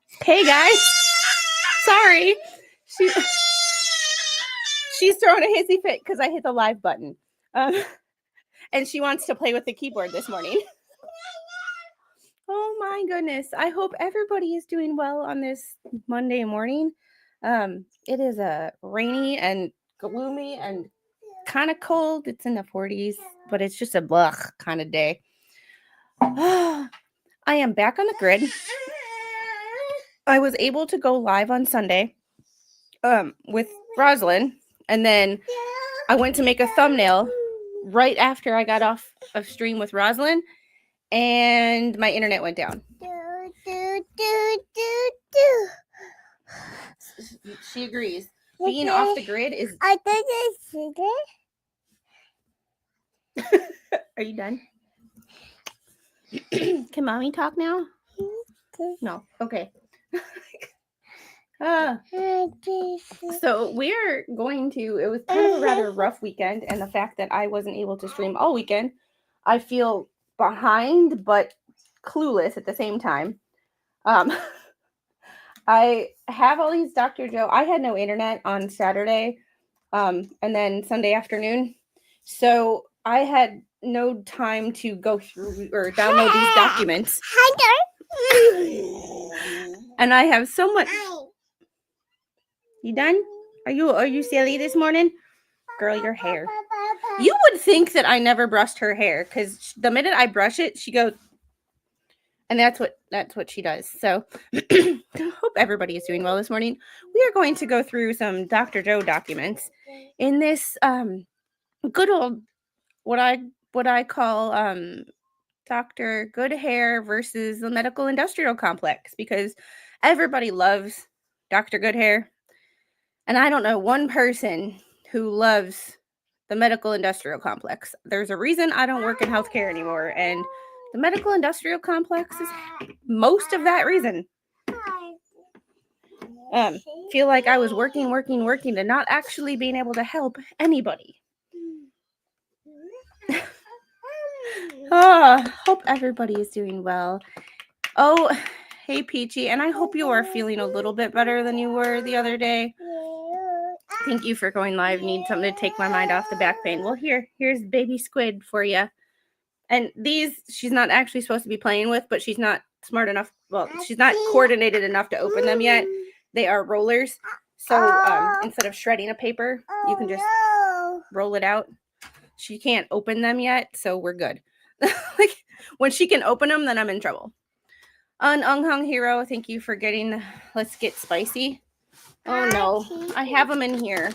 Hey guys, sorry. She's throwing a hissy fit because I hit the live button. And she wants to play with the keyboard this morning. Oh my goodness. I hope everybody is doing well on this Monday morning. It is a rainy and gloomy and kind of cold. It's in the 40s, but it's just a blah kind of day. I am back on the grid. I was able to go live on Sunday with Rosalind, and then I went to make a thumbnail right after I got off of stream with Rosalind, and my internet went down. She agrees. Being off the grid is... I think it's Are you done? Can mommy talk now? No. Okay. So we're going to, it was kind of a rather rough weekend, and the fact that I wasn't able to stream all weekend, I feel behind but clueless at the same time. I have all these Dr. Joe. I had no internet on Saturday and then Sunday afternoon, so I had no time to go through or download these documents. And I have so much. You done? Are you silly this morning? Girl, your hair. You would think that I never brushed her hair, because the minute I brush it, she goes, and that's what she does. So I hope everybody is doing well this morning. We are going to go through some Dr. Joe documents in this good old what I call Dr. Good Hair versus the medical industrial complex, because everybody loves Dr. Good Hair. And I don't know one person who loves the medical industrial complex. There's a reason I don't work in healthcare anymore, and the medical industrial complex is most of that reason. Feel like I was working to not actually being able to help anybody. Hope everybody is doing well. Oh, hey Peachy, and I hope you are feeling a little bit better than you were the other day. Thank you for going live. Need something to take my mind off the back pain. Well, here's baby squid for you. And these she's not actually supposed to be playing with, but she's not smart enough. Well, she's not coordinated enough to open them yet. They are rollers. So instead of shredding a paper, you can just roll it out. She can't open them yet, so we're good. Like when she can open them, then I'm in trouble. Unhung Hero, thank you for getting Let's Get Spicy. Oh no, I have them in here.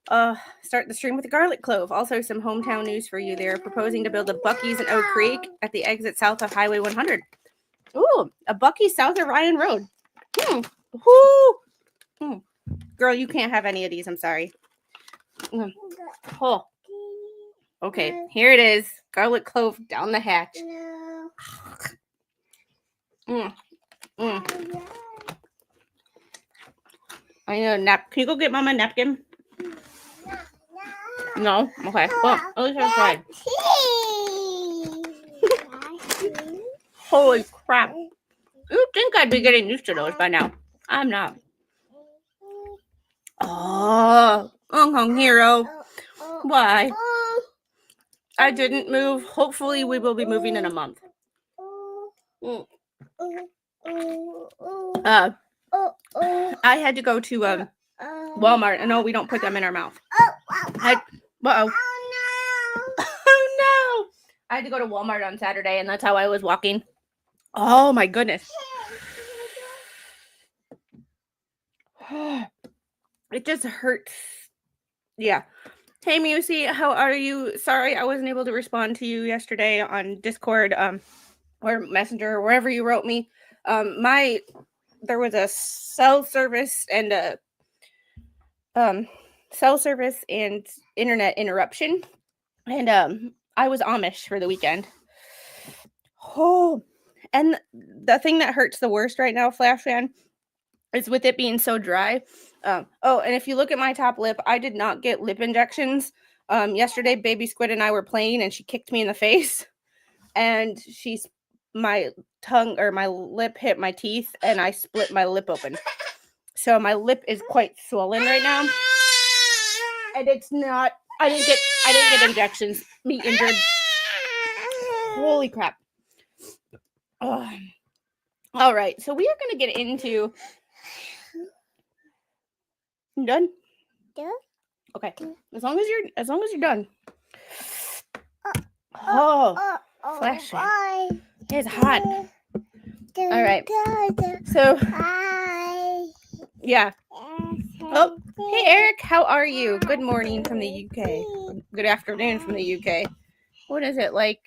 Start the stream with a garlic clove. Also some hometown news for you. They're proposing to build a Buc-ee's in Oak Creek at the exit south of Highway 100. Ooh, a Buc-ee's south of Ryan Road. Girl, you can't have any of these. I'm sorry. Oh. Okay, here it is. Garlic clove down the hatch. I need a nap. Can you go get Mama a napkin? No? Okay. Well, at least I tried. Holy crap. You'd think I'd be getting used to those by now. I'm not. Oh, Unhung Hero. Why? I didn't move. Hopefully we will be moving in a month. I had to go to Walmart. No, we don't put them in our mouth. Oh no! I had to go to Walmart on Saturday, and that's how I was walking. Oh my goodness! It just hurts. Yeah. Hey Musi, how are you? Sorry I wasn't able to respond to you yesterday on Discord or Messenger or wherever you wrote me. There was a cell service and internet interruption, and I was Amish for the weekend. Oh, and the thing that hurts the worst right now, Flash Fan, is with it being so dry. And if you look at my top lip, I did not get lip injections. Yesterday, Baby Squid and I were playing, and she kicked me in the face, and she my tongue or my lip hit my teeth and I split my lip open. So my lip is quite swollen right now. And it's not, I didn't get injections. Me injured. Holy crap. Oh. All right. So we are going to get into. You done? Yeah. Okay. As long as you're done. Oh, flash it. It's hot. All right. So, yeah. Oh, hey Eric, how are you? Good morning from the UK. Good afternoon from the UK. What is it like?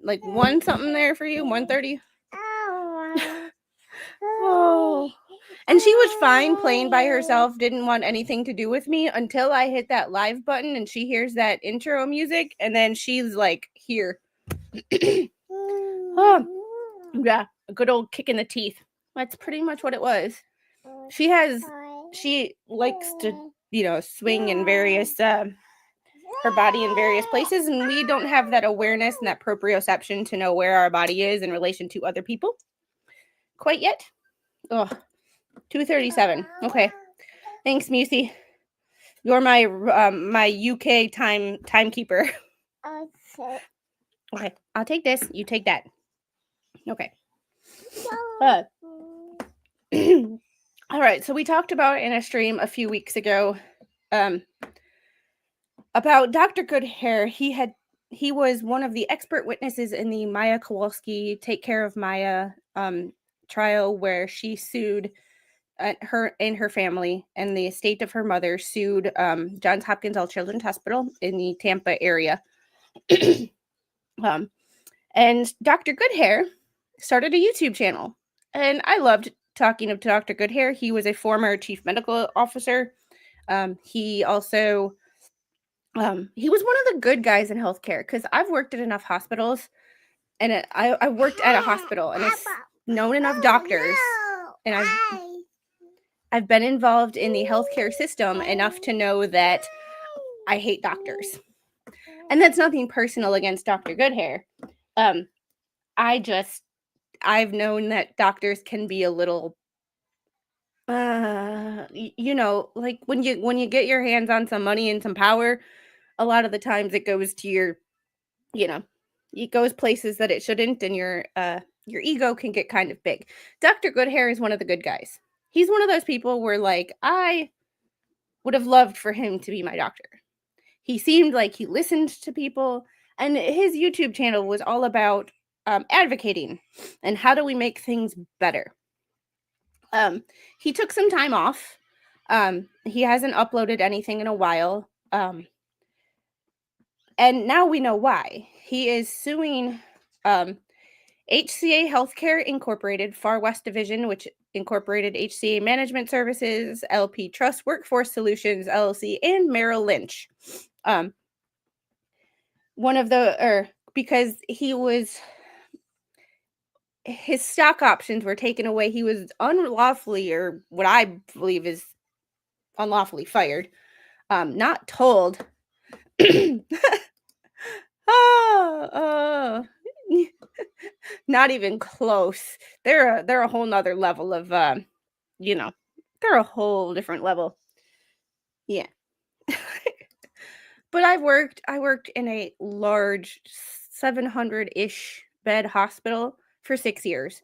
Like 1 something there for you? 1:30? Oh. And she was fine playing by herself, didn't want anything to do with me until I hit that live button and she hears that intro music and then she's like, here. Oh, yeah, a good old kick in the teeth. That's pretty much what it was. She likes to, swing in various, her body in various places, and we don't have that awareness and that proprioception to know where our body is in relation to other people quite yet. Oh, 2:37. Okay. Thanks, Musey. You're my my UK timekeeper. Okay, I'll take this. You take that. Okay. All right. So we talked about in a stream a few weeks ago, about Dr. Goodhair. He was one of the expert witnesses in the Maya Kowalski Take Care of Maya trial, where she sued her and her family, and the estate of her mother sued Johns Hopkins All Children's Hospital in the Tampa area. And Dr. Goodhair started a YouTube channel, and I loved talking to Dr. Goodhair. He was a former chief medical officer. He also he was one of the good guys in healthcare, because I've worked at enough hospitals, and I worked at a hospital, and I've known enough doctors, and I've been involved in the healthcare system enough to know that I hate doctors. And that's nothing personal against Dr. Goodhair. I've known that doctors can be a little, like when you get your hands on some money and some power, a lot of the times it goes to your, it goes places that it shouldn't, and your ego can get kind of big. Dr. Goodhair is one of the good guys. He's one of those people where, like, I would have loved for him to be my doctor. He seemed like he listened to people, and his YouTube channel was all about advocating and how do we make things better. He took some time off. He hasn't uploaded anything in a while. And now we know why. He is suing HCA Healthcare Incorporated, Far West Division, which incorporated HCA Management Services, LP Trust Workforce Solutions, LLC, and Merrill Lynch. Because his stock options were taken away. He was unlawfully, or what I believe is unlawfully, fired. Not told. Not even close. They're a whole nother level of, they're a whole different level. Yeah. But I worked in a large 700-ish bed hospital for 6 years.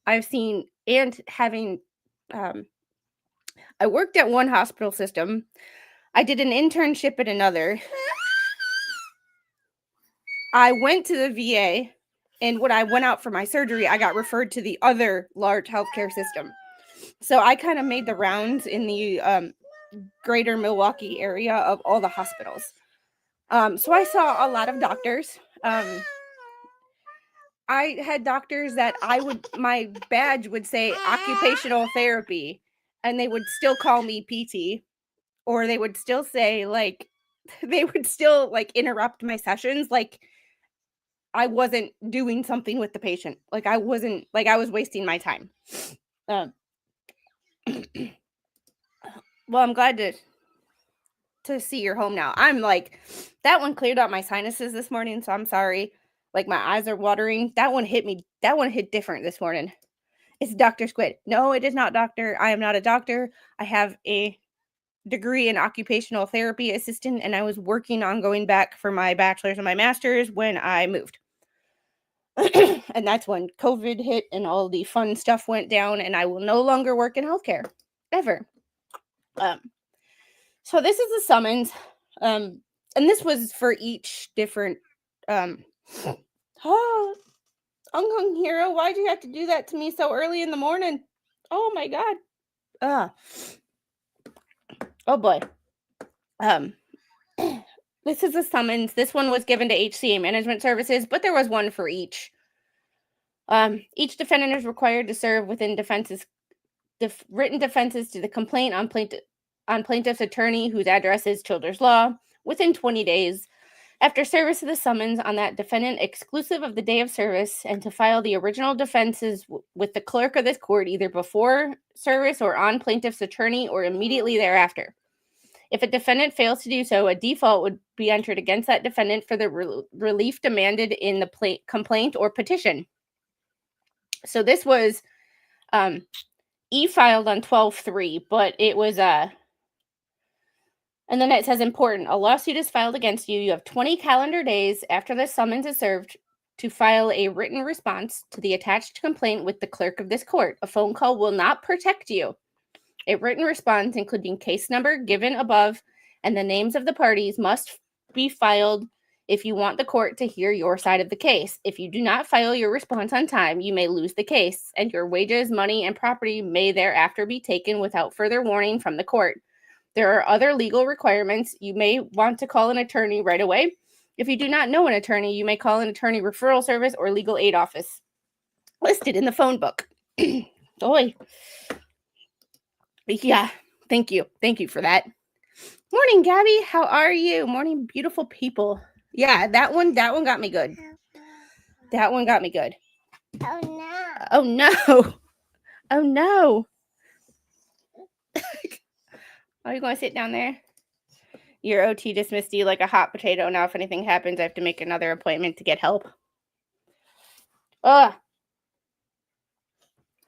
I've seen, and having, I worked at one hospital system. I did an internship at another. I went to the VA, and when I went out for my surgery, I got referred to the other large healthcare system. So I kind of made the rounds in the greater Milwaukee area of all the hospitals. So I saw a lot of doctors. I had doctors that my badge would say occupational therapy, and they would still call me PT, or they would still say, like, they would still, like, interrupt my sessions, like I wasn't doing something with the patient. Like I was wasting my time. Well, I'm glad to see you're home now. I'm like, that one cleared out my sinuses this morning, so I'm sorry. Like my eyes are watering. That one hit me. That one hit different this morning. It's Dr. Squid. No, it is not doctor. I am not a doctor. I have a degree in occupational therapy assistant, and I was working on going back for my bachelor's and my master's when I moved. And that's when COVID hit and all the fun stuff went down, and I will no longer work in healthcare ever. So this is the summons, and this was for each different. Oh, Ungung Hero, why'd you have to do that to me so early in the morning? Oh my god. Oh boy. This is a summons. This one was given to HCA Management Services, but there was one for each. Each defendant is required to serve within written defenses to the complaint on plaintiff's attorney whose address is Childers Law within 20 days after service of the summons on that defendant exclusive of the day of service, and to file the original defenses with the clerk of this court either before service or on plaintiff's attorney or immediately thereafter. If a defendant fails to do so, a default would be entered against that defendant for the relief demanded in the complaint or petition. So this was e-filed on 12/3, but it was and then it says important. A lawsuit is filed against you. You have 20 calendar days after the summons is served to file a written response to the attached complaint with the clerk of this court. A phone call will not protect you. A written response, including case number given above and the names of the parties, must be filed if you want the court to hear your side of the case. If you do not file your response on time, you may lose the case, and your wages, money, and property may thereafter be taken without further warning from the court. There are other legal requirements. You may want to call an attorney right away. If you do not know an attorney, you may call an attorney referral service or legal aid office listed in the phone book. Boy. Yeah, thank you. Thank you for that. Morning, Gabby. How are you? Morning, beautiful people. Yeah, that one got me good. That one got me good. Oh no. Oh no. Oh no. Are you going to sit down there? Your OT dismissed you like a hot potato. Now, if anything happens, I have to make another appointment to get help. Ugh.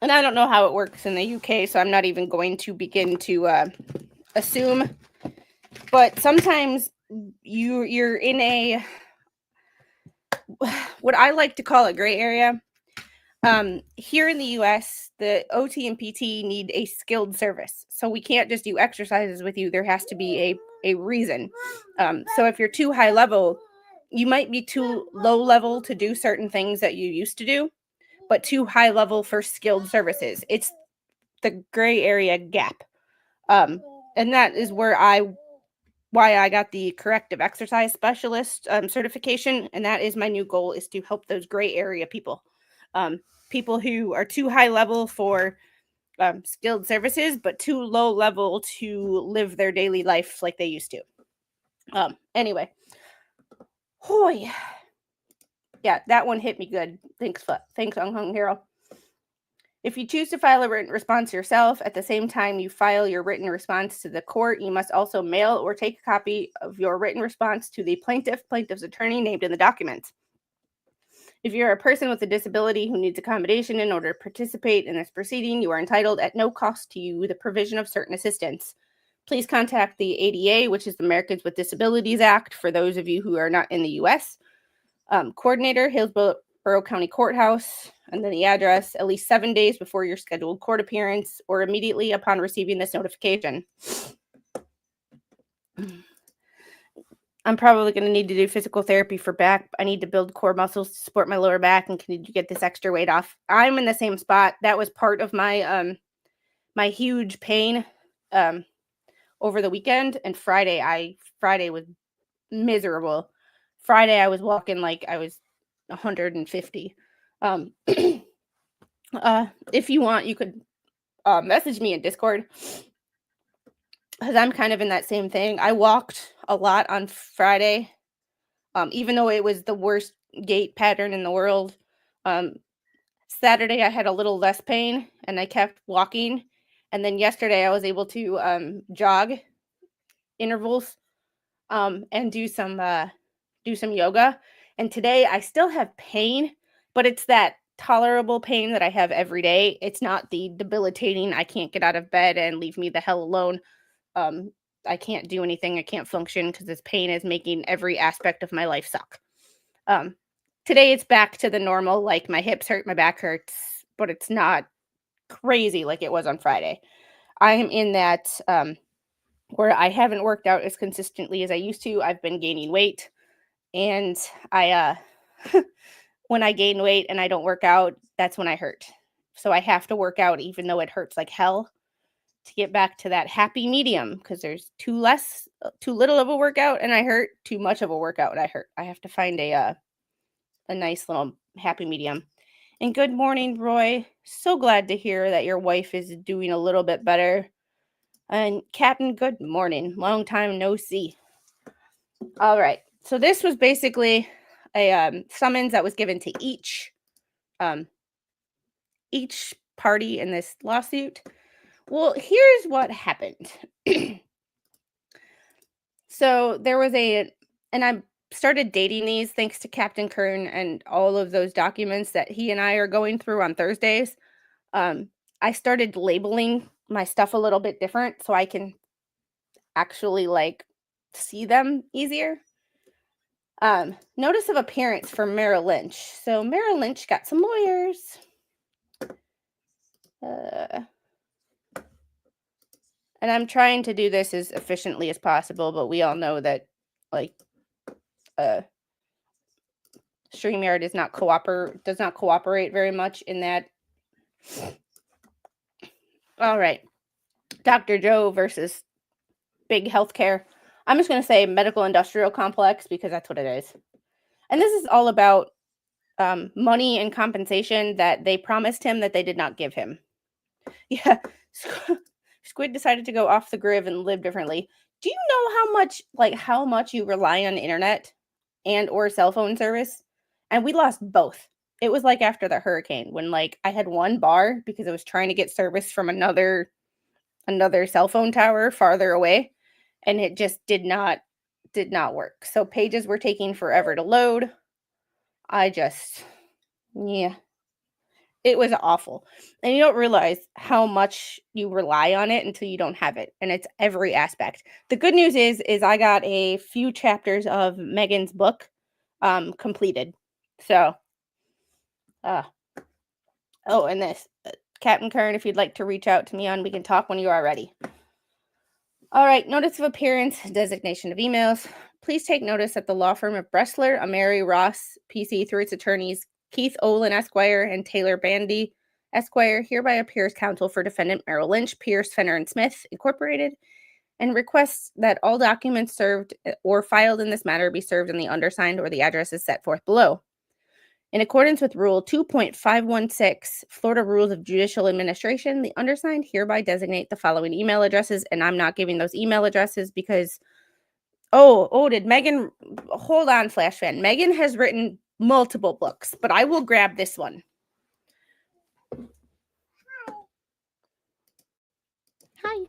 And I don't know how it works in the UK, so I'm not even going to begin to assume. But sometimes you're in a, what I like to call a gray area. Here in the US, the OT and PT need a skilled service. So we can't just do exercises with you. There has to be a reason. So if you're too high level, you might be too low level to do certain things that you used to do, but too high level for skilled services. It's the gray area gap. And that is why I got the corrective exercise specialist certification. And that is my new goal, is to help those gray area people. People who are too high level for skilled services, but too low level to live their daily life like they used to. Anyway. Hoy. Yeah, that one hit me good. Thanks, Unhung Hero. If you choose to file a written response yourself, at the same time you file your written response to the court, you must also mail or take a copy of your written response to the plaintiff's attorney named in the documents. If you're a person with a disability who needs accommodation in order to participate in this proceeding, you are entitled at no cost to you the provision of certain assistance. Please contact the ADA, which is the Americans with Disabilities Act, for those of you who are not in the U.S. Coordinator, Hillsborough County Courthouse, and then the address at least 7 days before your scheduled court appearance or immediately upon receiving this notification. I'm probably going to need to do physical therapy for back. I need to build core muscles to support my lower back and continue to get this extra weight off. I'm in the same spot. That was part of my my huge pain over the weekend, and Friday was miserable. Friday I was walking like I was 150. If you want, you could message me in Discord, because I'm kind of in that same thing. I walked a lot on Friday, even though it was the worst gait pattern in the world. Saturday I had a little less pain and I kept walking, and then yesterday I was able to jog intervals and do some yoga, And today I still have pain, but it's that tolerable pain that I have every day. It's not the debilitating, I can't get out of bed and leave me the hell alone. Um, I can't do anything. I can't function because this pain is making every aspect of my life suck. Um, Today it's back to the normal, like my hips hurt, my back hurts, but it's not crazy like it was on Friday. I am in that where I haven't worked out as consistently as I used to. I've been gaining weight, and I when I gain weight and I don't work out, that's when I hurt. So I have to work out even though it hurts like hell to get back to that happy medium, because there's too little of a workout and I hurt, too much of a workout and I hurt. I have to find a nice little happy medium. And good morning, Roy. So glad to hear that your wife is doing a little bit better. And Captain, good morning. Long time no see. All right. So this was basically a summons that was given to each party in this lawsuit. Well, here's what happened. So there was and I started dating these thanks to Captain Kern and all of those documents that he and I are going through on Thursdays. I started labeling my stuff a little bit different so I can actually like see them easier. Notice of appearance for Merrill Lynch. So Merrill Lynch got some lawyers. And I'm trying to do this as efficiently as possible, but we all know that like StreamYard does not cooperate very much in that. All right. Dr. Joe versus Big Healthcare. I'm just going to say medical industrial complex because that's what it is. And this is all about money and compensation that they promised him that they did not give him. Yeah. Squid decided to go off the grid and live differently. Do you know how much you rely on the internet and or cell phone service? And we lost both. It was like after the hurricane when like I had one bar because I was trying to get service from another cell phone tower farther away, and it just did not work. So pages were taking forever to load. It was awful. And you don't realize how much you rely on it until you don't have it. And it's every aspect. The good news is I got a few chapters of Megan's book completed. So, and this, Captain Kern, if you'd like to reach out to me we can talk when you are ready. All right, notice of appearance, designation of emails. Please take notice that the law firm of Bressler, Ameri, Ross, PC, through its attorneys, Keith Olin, Esquire, and Taylor Bandy, Esquire, hereby appears counsel for defendant Merrill Lynch, Pierce, Fenner, and Smith, Incorporated, and requests that all documents served or filed in this matter be served in the undersigned or the addresses set forth below. In accordance with Rule 2.516, Florida Rules of Judicial Administration, the undersigned hereby designate the following email addresses, and I'm not giving those email addresses because, did Megan, hold on, Flash fan. Megan has written multiple books, but I will grab this one. Hi.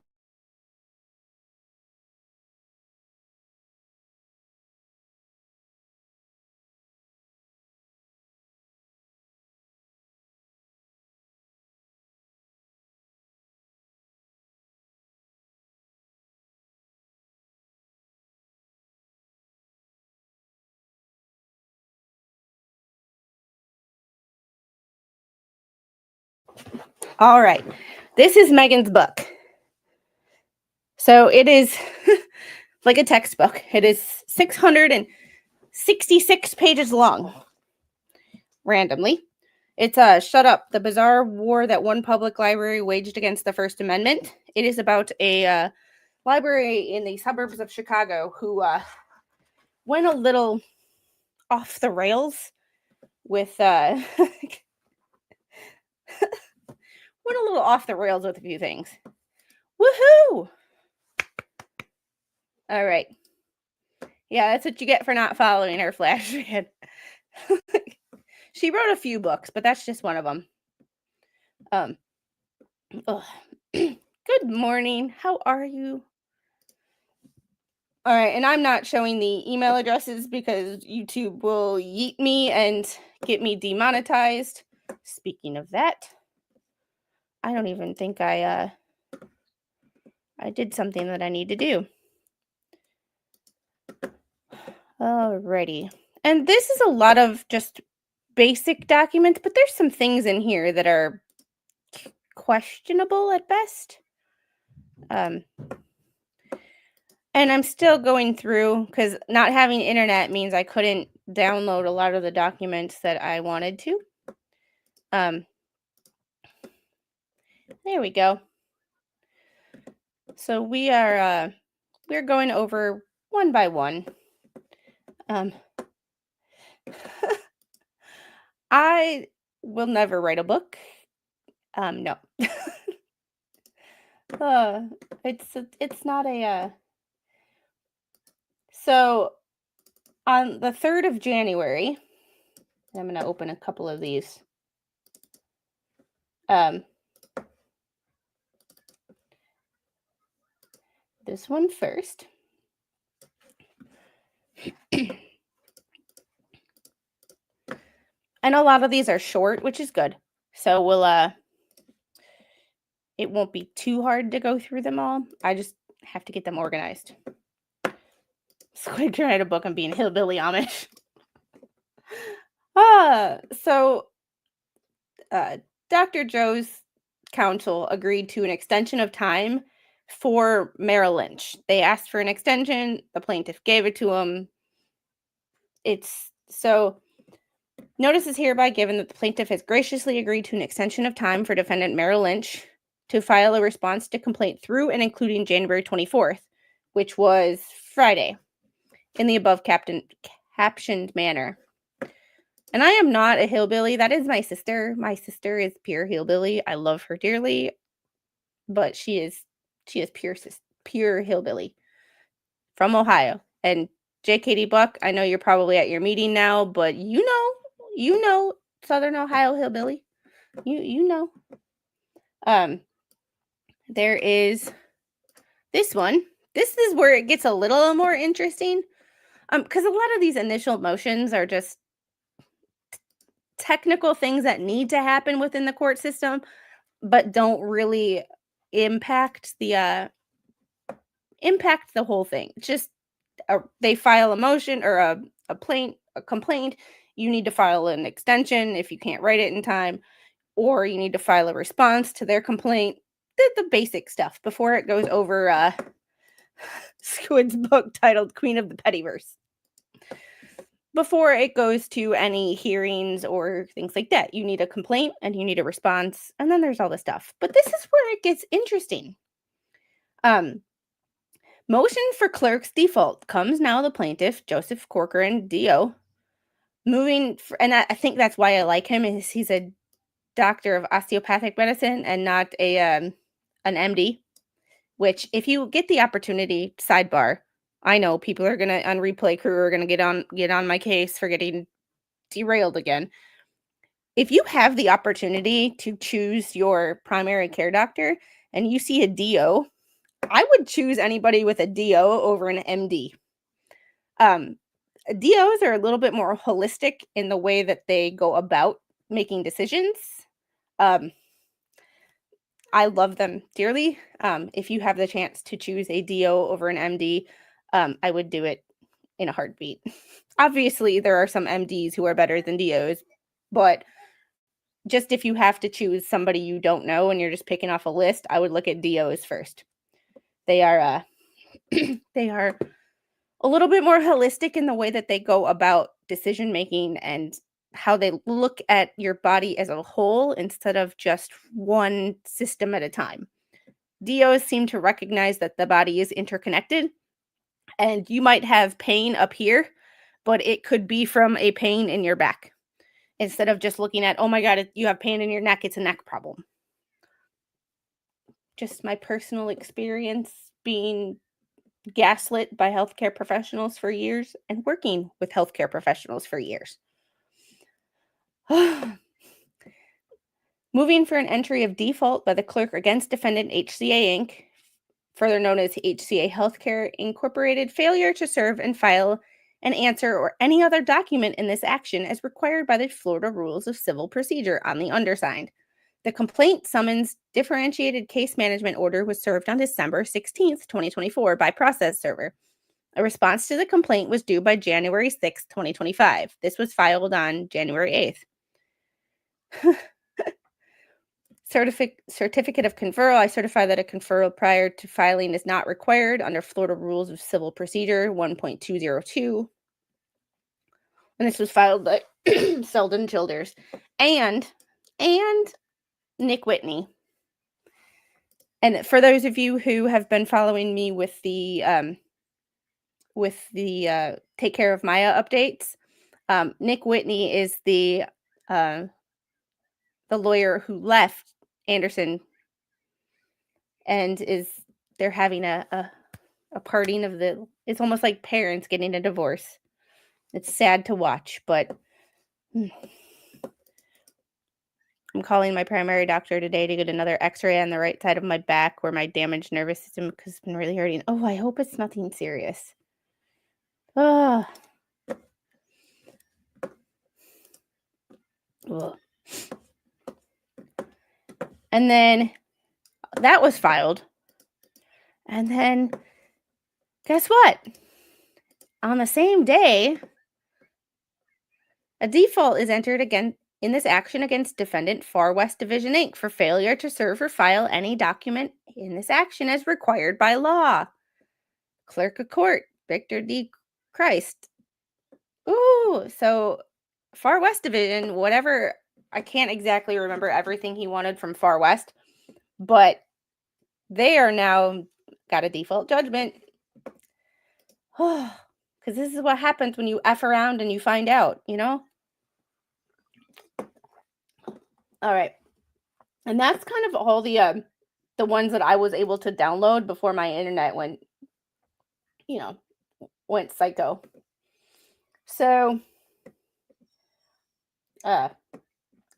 All right. This is Megan's book. So it is like a textbook. It is 666 pages long. Randomly. It's Shut Up, the Bizarre War That One Public Library Waged Against the First Amendment. It is about a library in the suburbs of Chicago who went a little off the rails with went a little off the rails with a few things. Woohoo! All right. Yeah, that's what you get for not following her, Flash fan. She wrote a few books, but that's just one of them. Good morning. How are you? All right, and I'm not showing the email addresses because YouTube will yeet me and get me demonetized. Speaking of that, I don't even think I did something that I need to do. Alrighty. And this is a lot of just basic documents, but there's some things in here that are questionable at best. And I'm still going through because not having internet means I couldn't download a lot of the documents that I wanted to. There we go. So we're going over one by one. I will never write a book. No. It's not a So on the 3rd of January, I'm going to open a couple of these. This one first. And a lot of these are short, which is good. So we'll it won't be too hard to go through them all. I just have to get them organized. So I can write a book on being hillbilly Amish. So Dr. Joe's counsel agreed to an extension of time for Merrill Lynch. They asked for an extension. The plaintiff gave it to him. Notice is hereby given that the plaintiff has graciously agreed to an extension of time for defendant Merrill Lynch to file a response to complaint through and including January 24th, which was Friday, in the above captioned manner. And I am not a hillbilly. That is my sister. My sister is pure hillbilly. I love her dearly, but she is pure hillbilly from Ohio. And JKD Buck, I know you're probably at your meeting now, but you know Southern Ohio hillbilly. You know. There is this one. This is where it gets a little more interesting. Because a lot of these initial motions are just technical things that need to happen within the court system, but don't really impact the whole thing. Just they file a motion or a complaint. You need to file an extension if you can't write it in time, or you need to file a response to their complaint. The basic stuff before it goes over Squid's book titled Queen of the Pettyverse. Before it goes to any hearings or things like that, you need a complaint and you need a response, and then there's all this stuff. But this is where it gets interesting. Motion for clerk's default comes now the plaintiff, Joseph Corcoran, DO. And I think that's why I like him, is he's a doctor of osteopathic medicine and not an MD, which if you get the opportunity, sidebar, I know people are gonna on replay crew are gonna get on my case for getting derailed again. If you have the opportunity to choose your primary care doctor and you see a DO, I would choose anybody with a DO over an MD. DOs are a little bit more holistic in the way that they go about making decisions. I love them dearly. If you have the chance to choose a DO over an MD, I would do it in a heartbeat. Obviously, there are some MDs who are better than DOs, but just if you have to choose somebody you don't know and you're just picking off a list, I would look at DOs first. They are they are a little bit more holistic in the way that they go about decision making and how they look at your body as a whole instead of just one system at a time. DOs seem to recognize that the body is interconnected, and you might have pain up here, but it could be from a pain in your back. Instead of just looking at, oh my God, you have pain in your neck, it's a neck problem. Just my personal experience being gaslit by healthcare professionals for years and working with healthcare professionals for years. Moving for an entry of default by the clerk against defendant HCA Inc. further known as HCA Healthcare Incorporated, failure to serve and file an answer or any other document in this action as required by the Florida Rules of Civil Procedure on the undersigned. The complaint summons differentiated case management order was served on December 16th, 2024 by process server. A response to the complaint was due by January 6th, 2025. This was filed on January 8th. Certificate of conferral. I certify that a conferral prior to filing is not required under Florida Rules of Civil Procedure 1.202. And this was filed by Selden Childers and Nick Whitney. And for those of you who have been following me with the Take Care of Maya updates, Nick Whitney is the lawyer who left Anderson, and they're having a parting of the. It's almost like parents getting a divorce. It's sad to watch, but I'm calling my primary doctor today to get another X-ray on the right side of my back where my damaged nervous system because it's been really hurting. Oh, I hope it's nothing serious. Oh. Ugh. And then that was filed. And then guess what? On the same day, a default is entered again in this action against defendant Far West Division Inc. for failure to serve or file any document in this action as required by law. Clerk of Court, Victor D. Christ. Ooh, so Far West Division, whatever, I can't exactly remember everything he wanted from Far West, but they are now got a default judgment. Oh, because this is what happens when you F around and you find out, you know? All right. And that's kind of all the ones that I was able to download before my internet went psycho. So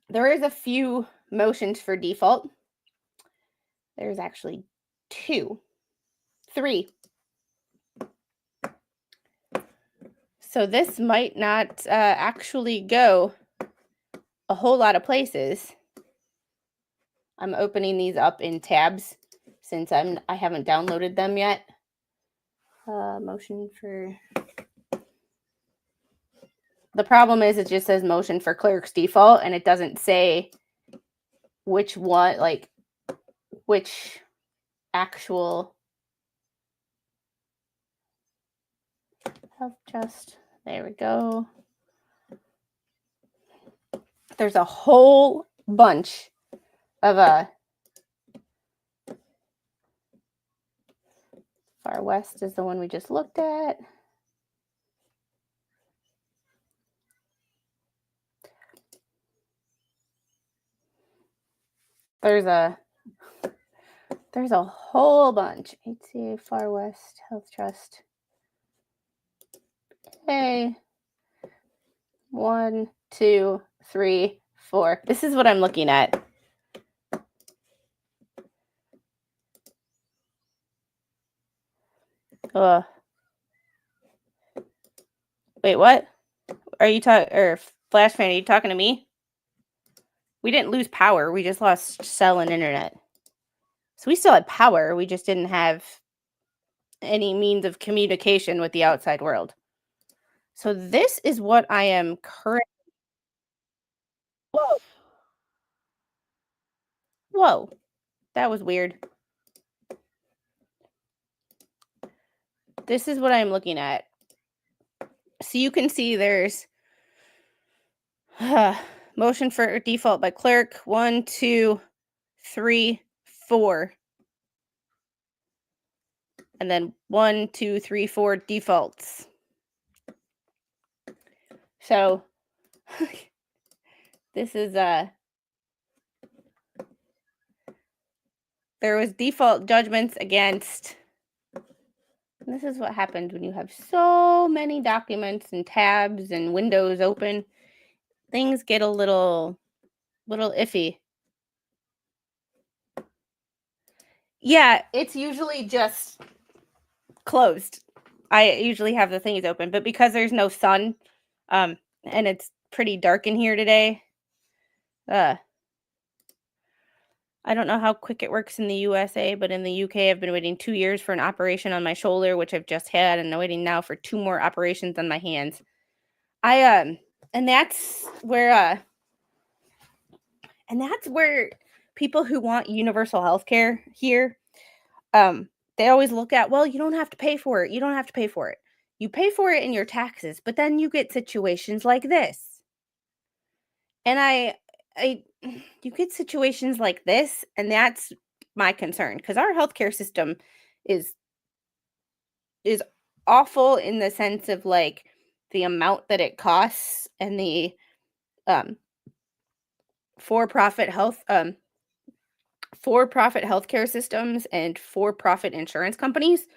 there is a few motions for default. There's actually 3. So this might not actually go a whole lot of places. I'm opening these up in tabs since I haven't downloaded them yet. Motion for. The problem is it just says motion for clerk's default and it doesn't say which one, like which actual there we go. There's a whole bunch of Far West is the one we just looked at. There's a whole bunch. HCA Far West Health Trust. Hey. 1, 2, 3, 4. This is what I'm looking at. Wait, what? Are you talking, or Flash Fan, are you talking to me? We didn't lose power. We just lost cell and internet. So we still had power. We just didn't have any means of communication with the outside world. So this is what I am currently. Whoa. That was weird. This is what I'm looking at. So you can see there's motion for default by clerk. 1, 2, 3, 4. And then 1, 2, 3, 4 defaults. So this is there was default judgments against. And this is what happens when you have so many documents and tabs and windows open. Things get a little iffy. Yeah, it's usually just closed. I usually have the things open, but because there's no sun, and it's pretty dark in here today, uh, I don't know how quick it works in the USA, but in the UK, I've been waiting 2 years for an operation on my shoulder, which I've just had, and I'm waiting now for 2 more operations on my hands. And that's where people who want universal health care here, they always look at, well, you don't have to pay for it. You don't have to pay for it. You pay for it in your taxes, but then you get situations like this. And I you get situations like this, and that's my concern because our healthcare system is is awful in the sense of like the amount that it costs and the um for-profit health for-profit healthcare systems and for-profit insurance companies.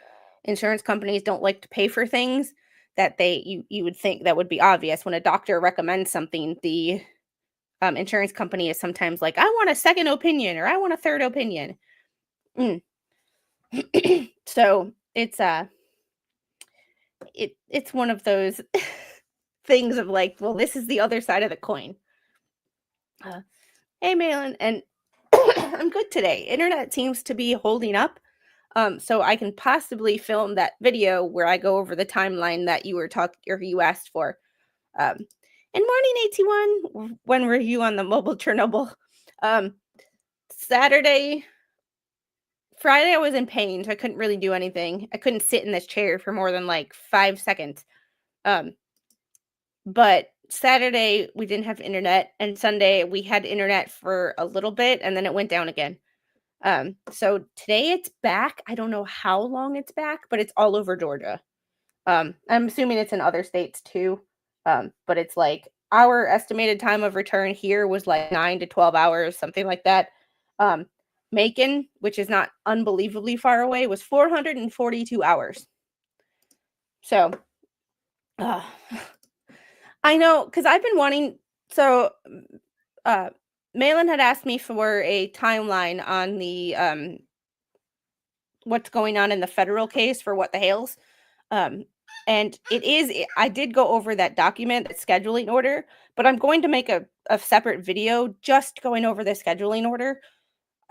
Insurance companies don't like to pay for things that you would think that would be obvious. When a doctor recommends something, the insurance company is sometimes like, I want a second opinion or I want a third opinion. So it's one of those things of like, well, this is the other side of the coin. Hey, Malin, and I'm good today. Internet seems to be holding up. So I can possibly film that video where I go over the timeline that you asked for. And morning, AT1, when review on the mobile Chernobyl. Friday I was in pain, so I couldn't really do anything. I couldn't sit in this chair for more than like 5 seconds. But Saturday we didn't have internet, and Sunday we had internet for a little bit, and then it went down again. So today it's back. I don't know how long it's back, but it's all over Georgia. I'm assuming it's in other states too. But it's like our estimated time of return here was like 9 to 12 hours, something like that. Macon, which is not unbelievably far away, was 442 hours. So, I know, because I've been wanting. So, Malin had asked me for a timeline on the what's going on in the federal case for What the Hales. And I did go over that document, that scheduling order, but I'm going to make a separate video just going over the scheduling order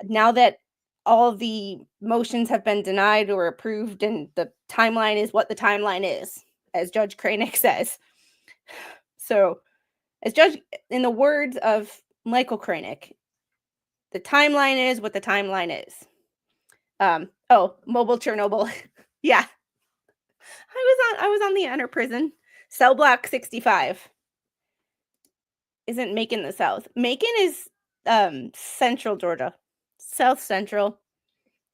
now that all the motions have been denied or approved, and the timeline is what the timeline is, as Judge Kranick says. So, in the words of Michael Kranick, the timeline is what the timeline is. Mobile Chernobyl. Yeah. I was on the Enter prison. Cell block 65. Isn't Macon the South? Macon is central Georgia. South Central.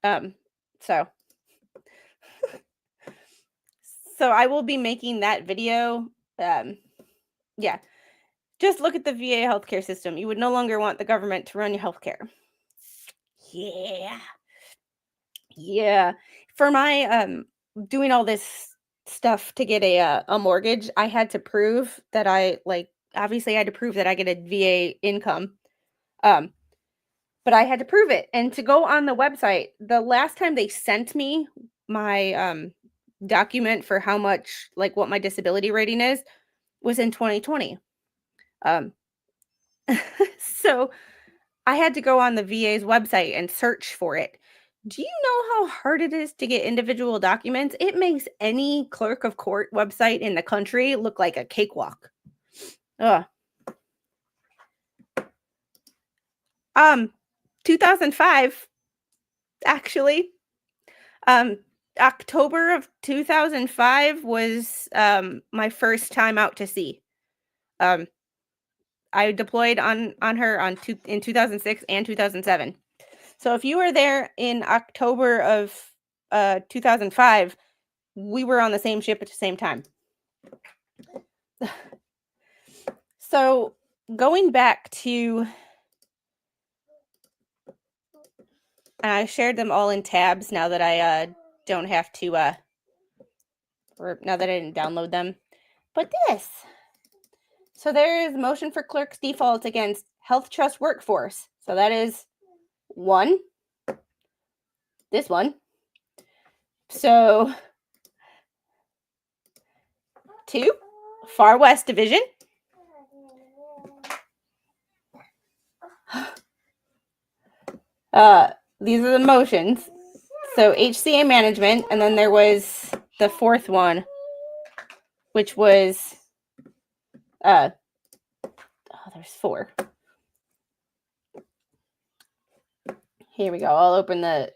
So I will be making that video. Yeah. Just look at the VA healthcare system. You would no longer want the government to run your healthcare. Yeah. Yeah. For my doing all this stuff to get a mortgage, I had to prove that obviously I had to prove that I get a VA income. But I had to prove it. And to go on the website, the last time they sent me my document for how much, like what my disability rating is, was in 2020. So I had to go on the VA's website and search for it. Do you know how hard it is to get individual documents? It makes any clerk of court website in the country look like a cakewalk. Ugh. 2005, actually. October of 2005 was my first time out to sea. I deployed on her in 2006 and 2007. So if you were there in October of 2005, we were on the same ship at the same time. So going back to, and I shared them all in tabs now that I don't have to, or now that I didn't download them. But this. So there is motion for clerk's default against Health Trust Workforce. So that is 1. this one. So 2, Far West Division. These are the motions. So HCA management, and then there was the fourth one, which was there's 4. Here we go. I'll open the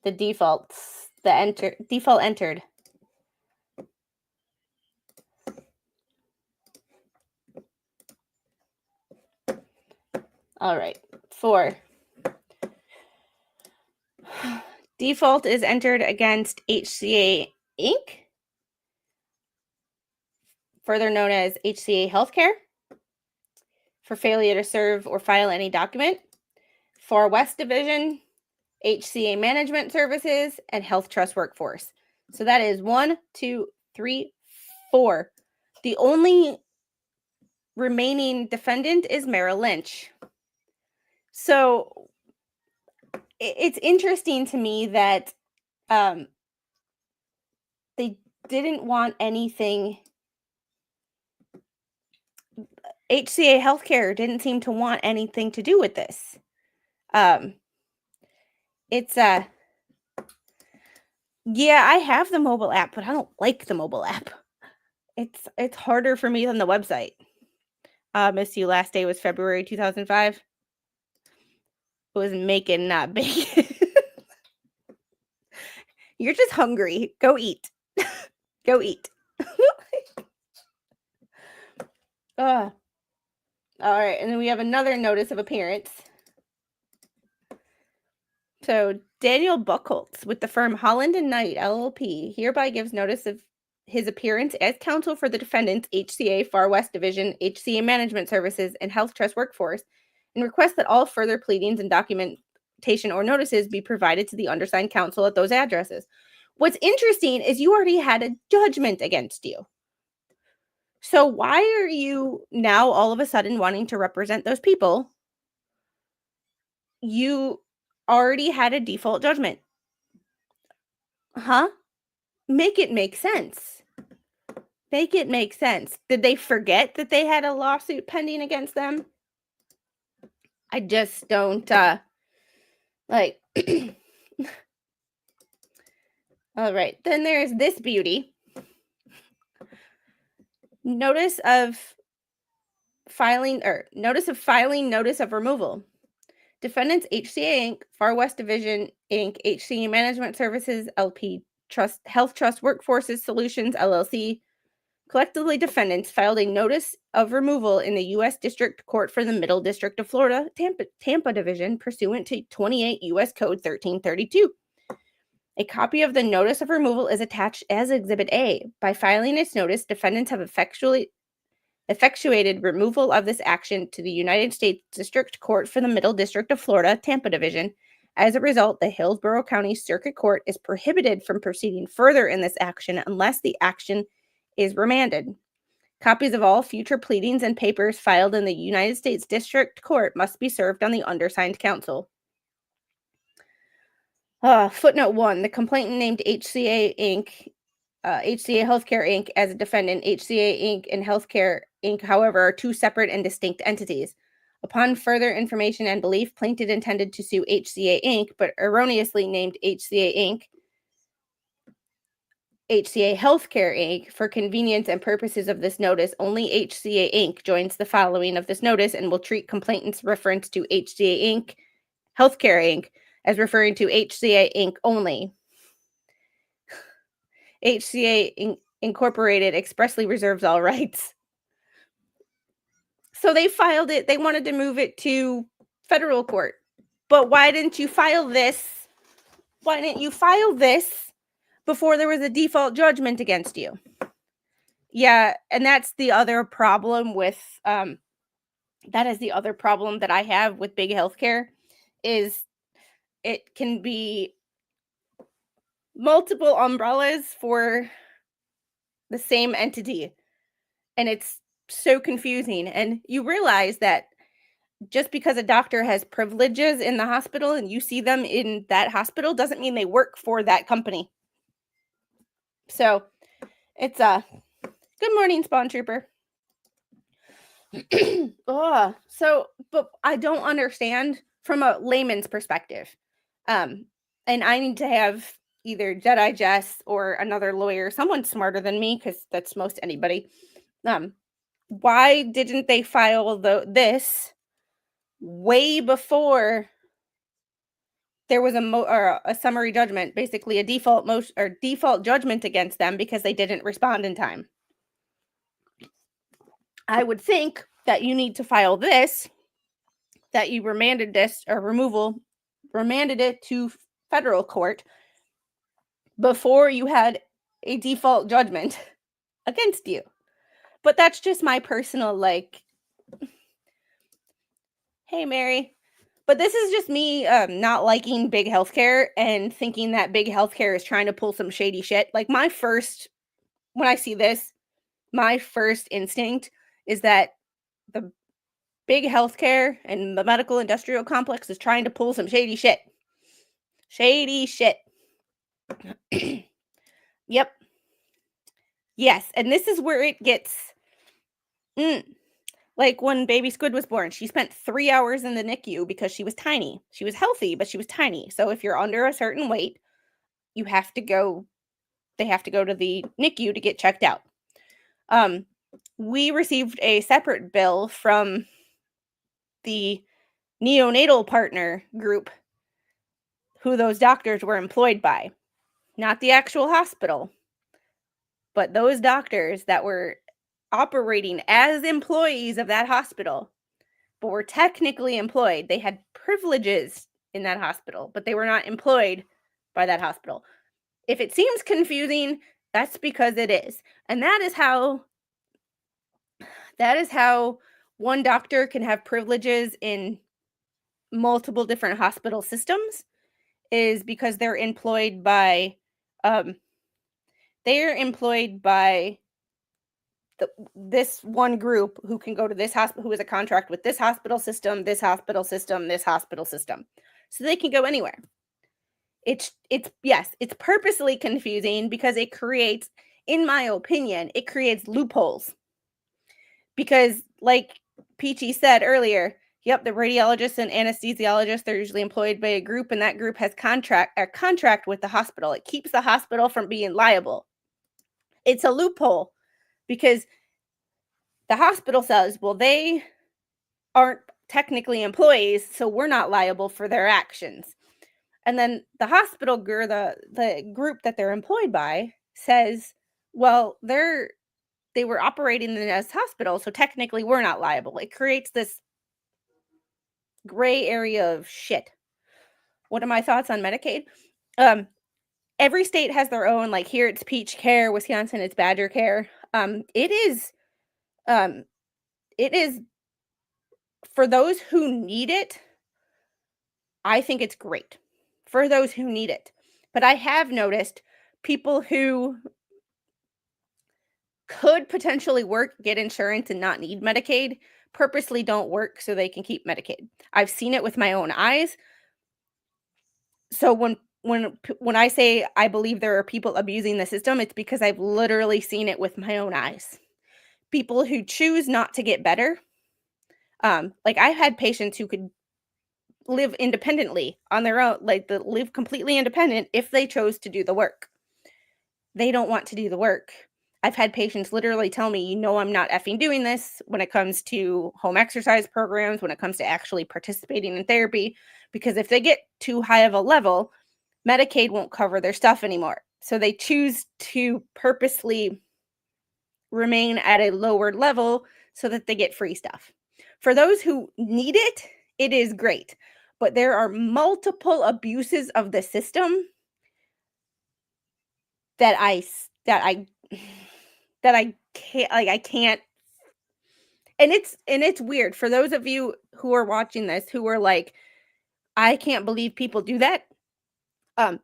defaults. The default entered. All right. 4. Default is entered against HCA Inc., further known as HCA Healthcare, for failure to serve or file any document. Far West Division, HCA Management Services, and Health Trust Workforce. So that is 1, 2, 3, 4. The only remaining defendant is Merrill Lynch. So it's interesting to me that they didn't want anything. HCA Healthcare didn't seem to want anything to do with this. It's yeah, I have the mobile app, but I don't like the mobile app. It's harder for me than the website. Miss You last day was February 2005. It was Macon, not Bacon. You're just hungry. Go eat. Go eat. All right, and then we have another notice of appearance. So Daniel Buchholz with the firm Holland & Knight, LLP, hereby gives notice of his appearance as counsel for the defendants HCA Far West Division, HCA Management Services, and Health Trust Workforce, and requests that all further pleadings and documentation or notices be provided to the undersigned counsel at those addresses. What's interesting is you already had a judgment against you. So why are you now all of a sudden wanting to represent those people? You already had a default judgment. Huh? Make it make sense. Make it make sense. Did they forget that they had a lawsuit pending against them? I just don't, like... All right. Then there's this beauty. Notice of filing notice of removal. Defendants HCA Inc., Far West Division Inc., HCA Management Services LP, Health Trust Workforces Solutions LLC, collectively defendants filed a notice of removal in the U.S. District Court for the Middle District of Florida, Tampa Division, pursuant to 28 U.S. Code 1332. A copy of the notice of removal is attached as Exhibit A. By filing this notice, defendants have effectuated removal of this action to the United States District Court for the Middle District of Florida, Tampa Division. As a result, the Hillsborough County Circuit Court is prohibited from proceeding further in this action unless the action is remanded. Copies of all future pleadings and papers filed in the United States District Court must be served on the undersigned counsel. Footnote 1. The complainant named HCA Inc., HCA Healthcare Inc. as a defendant. HCA Inc. and Healthcare Inc., however, are two separate and distinct entities. Upon further information and belief, plaintiff intended to sue HCA Inc., but erroneously named HCA Inc. HCA Healthcare Inc. For convenience and purposes of this notice, only HCA Inc. joins the following of this notice and will treat complainant's reference to HCA Inc., Healthcare Inc., as referring to HCA Inc. only. HCA Incorporated expressly reserves all rights. So they filed it. They wanted to move it to federal court. But why didn't you file this? Why didn't you file this before there was a default judgment against you? Yeah, and that's the other problem with, that is the other problem that I have with big healthcare, is it can be multiple umbrellas for the same entity. And it's so confusing. And you realize that just because a doctor has privileges in the hospital and you see them in that hospital doesn't mean they work for that company. So it's good morning, Spawn Trooper. But I don't understand from a layman's perspective. And I need to have either Jedi Jess or another lawyer, someone smarter than me, because that's most anybody. Why didn't they file this way before there was a summary judgment, basically a default motion or default judgment against them because they didn't respond in time? I would think that you need to file this, that you remanded this or remanded it to federal court before you had a default judgment against you. But that's just my personal, hey, Mary. But this is just me not liking big healthcare and thinking that big healthcare is trying to pull some shady shit. Like, when I see this, my first instinct is that the big healthcare and the medical industrial complex is trying to pull some shady shit. Shady shit. Yep. Yes, and this is where it gets... Like when baby Squid was born, she spent 3 hours in the NICU because she was tiny. She was healthy, but she was tiny. So if you're under a certain weight, they have to go to the NICU to get checked out. We received a separate bill from the neonatal partner group who those doctors were employed by. Not the actual hospital, but those doctors that were operating as employees of that hospital, but were technically employed. They had privileges in that hospital, but they were not employed by that hospital. If it seems confusing, that's because it is. And that is how one doctor can have privileges in multiple different hospital systems, is because they're employed by this one group who can go to this hospital, who has a contract with this hospital system, this hospital system, this hospital system. So they can go anywhere. It's purposely confusing because it creates, in my opinion, it creates loopholes. Because like Peachy said earlier, yep, the radiologists and anesthesiologists, they're usually employed by a group, and that group has contract with the hospital. It keeps the hospital from being liable. It's a loophole because the hospital says, well, they aren't technically employees, so we're not liable for their actions. And then the hospital, the group that they're employed by, says, well, they were operating in this hospital, so technically we're not liable. It creates this gray area of shit. What are my thoughts on Medicaid? Every state has their own, like here it's Peach Care, Wisconsin it's Badger Care. It is for those who need it. I think it's great for those who need it. But I have noticed people who could potentially work, get insurance, and not need Medicaid purposely don't work so they can keep Medicaid. I've seen it with my own eyes. So when I say I believe there are people abusing the system, it's because I've literally seen it with my own eyes. People who choose not to get better. Like I've had patients who could live independently on their own, live completely independent if they chose to do the work. They don't want to do the work. I've had patients literally tell me, I'm not effing doing this when it comes to home exercise programs, when it comes to actually participating in therapy, because if they get too high of a level, Medicaid won't cover their stuff anymore. So they choose to purposely remain at a lower level so that they get free stuff. For those who need it, it is great. But there are multiple abuses of the system that I can't. And it's weird for those of you who are watching this who are like, I can't believe people do that.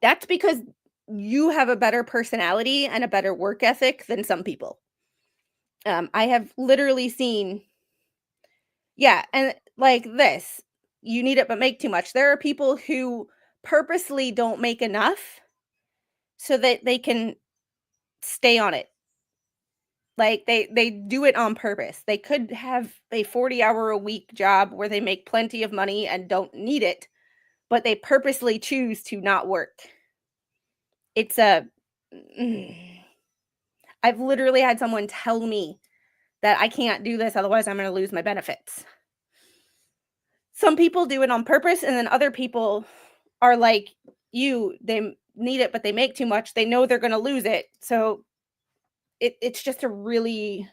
That's because you have a better personality and a better work ethic than some people. I have literally seen, and like this. You need it but make too much. There are people who purposely don't make enough so that they can stay on it. Like they do it on purpose. They could have a 40-hour a week job where they make plenty of money and don't need it, but they purposely choose to not work. It's a mm. I've literally had someone tell me that I can't do this, otherwise I'm going to lose my benefits. Some people do it on purpose, and then other people are like you. They need it, but they make too much. They know they're going to lose it. So it's just a really,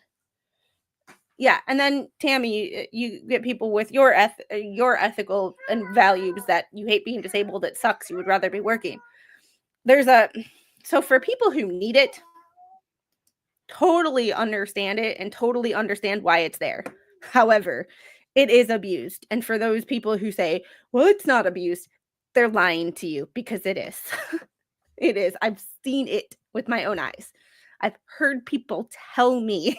yeah. And then Tammy, you get people with your ethical and values that you hate being disabled. It sucks. You would rather be working. So for people who need it, totally understand it and totally understand why it's there. However, it is abused. And for those people who say, well, it's not abused, they're lying to you because it is. It is. I've seen it with my own eyes. I've heard people tell me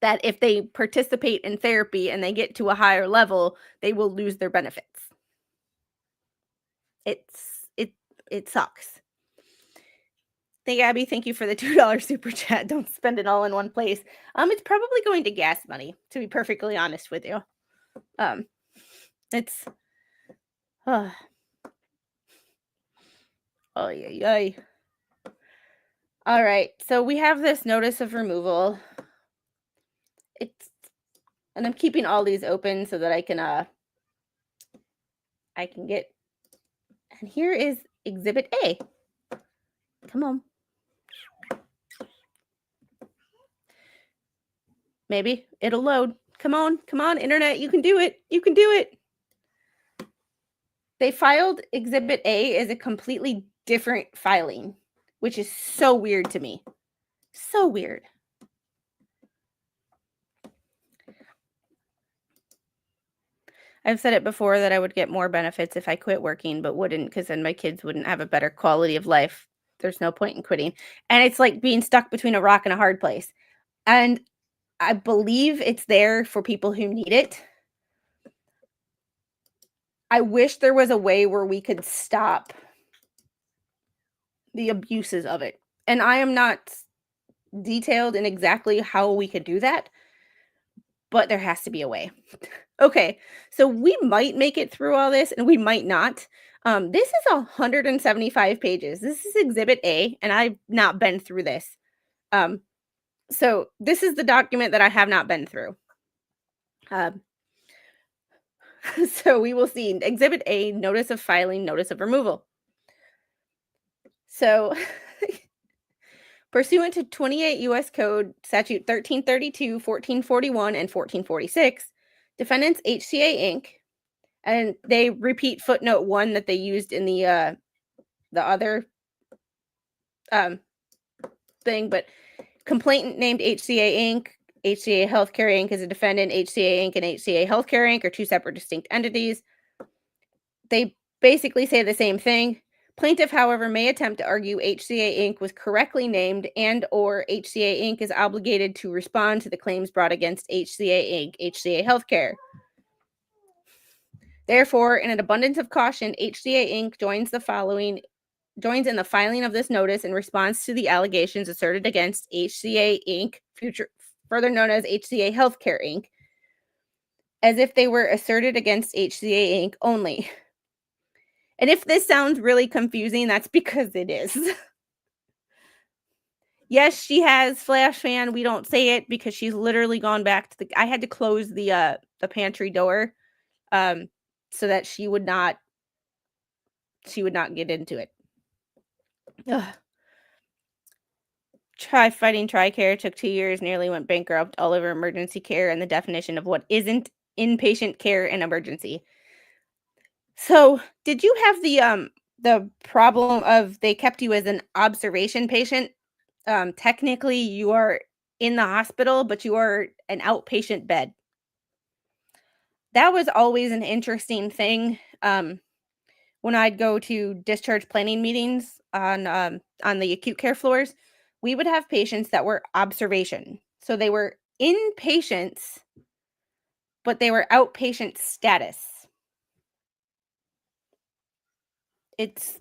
that if they participate in therapy and they get to a higher level, they will lose their benefits. It sucks. Hey, Abby, thank you for the $2 super chat. Don't spend it all in one place. It's probably going to gas money, to be perfectly honest with you. It's oh yeah. All right, so we have this notice of removal. And I'm keeping all these open so that I can get. And here is Exhibit A. Come on. Maybe it'll load. Come on, internet. You can do it. You can do it. They filed Exhibit A as a completely different filing, which is so weird to me. So weird. I've said it before that I would get more benefits if I quit working, but wouldn't, because then my kids wouldn't have a better quality of life. There's no point in quitting. And it's like being stuck between a rock and a hard place. And I believe it's there for people who need it. I wish there was a way where we could stop the abuses of it. And I am not detailed in exactly how we could do that, but there has to be a way. Okay, so we might make it through all this and we might not. This is 175 pages. This is Exhibit A, and I've not been through this. So this is the document that I have not been through. So we will see. Exhibit A, notice of filing, notice of removal. So pursuant to 28 U.S. Code Statute 1332, 1441, and 1446, defendants HCA Inc., and they repeat footnote 1 that they used in the other thing, but complainant named HCA Inc., HCA Healthcare Inc. is a defendant. HCA Inc. and HCA Healthcare Inc. are two separate distinct entities. They basically say the same thing. Plaintiff, however, may attempt to argue HCA Inc. was correctly named and or HCA Inc. is obligated to respond to the claims brought against HCA Inc., HCA Healthcare. Therefore, in an abundance of caution, HCA Inc. joins in the filing of this notice in response to the allegations asserted against HCA Inc., further known as HCA Healthcare Inc., as if they were asserted against HCA Inc. only. And if this sounds really confusing, that's because it is. Yes, she has flash fan. We don't say it because she's literally gone back to I had to close the pantry door so that she would not get into it. Ugh. Fighting TRICARE took 2 years, nearly went bankrupt, all over emergency care and the definition of what isn't inpatient care and emergency. So, did you have the problem of they kept you as an observation patient? Technically, you are in the hospital, but you are an outpatient bed. That was always an interesting thing. When I'd go to discharge planning meetings on the acute care floors, we would have patients that were observation. So they were inpatients but they were outpatient status. It's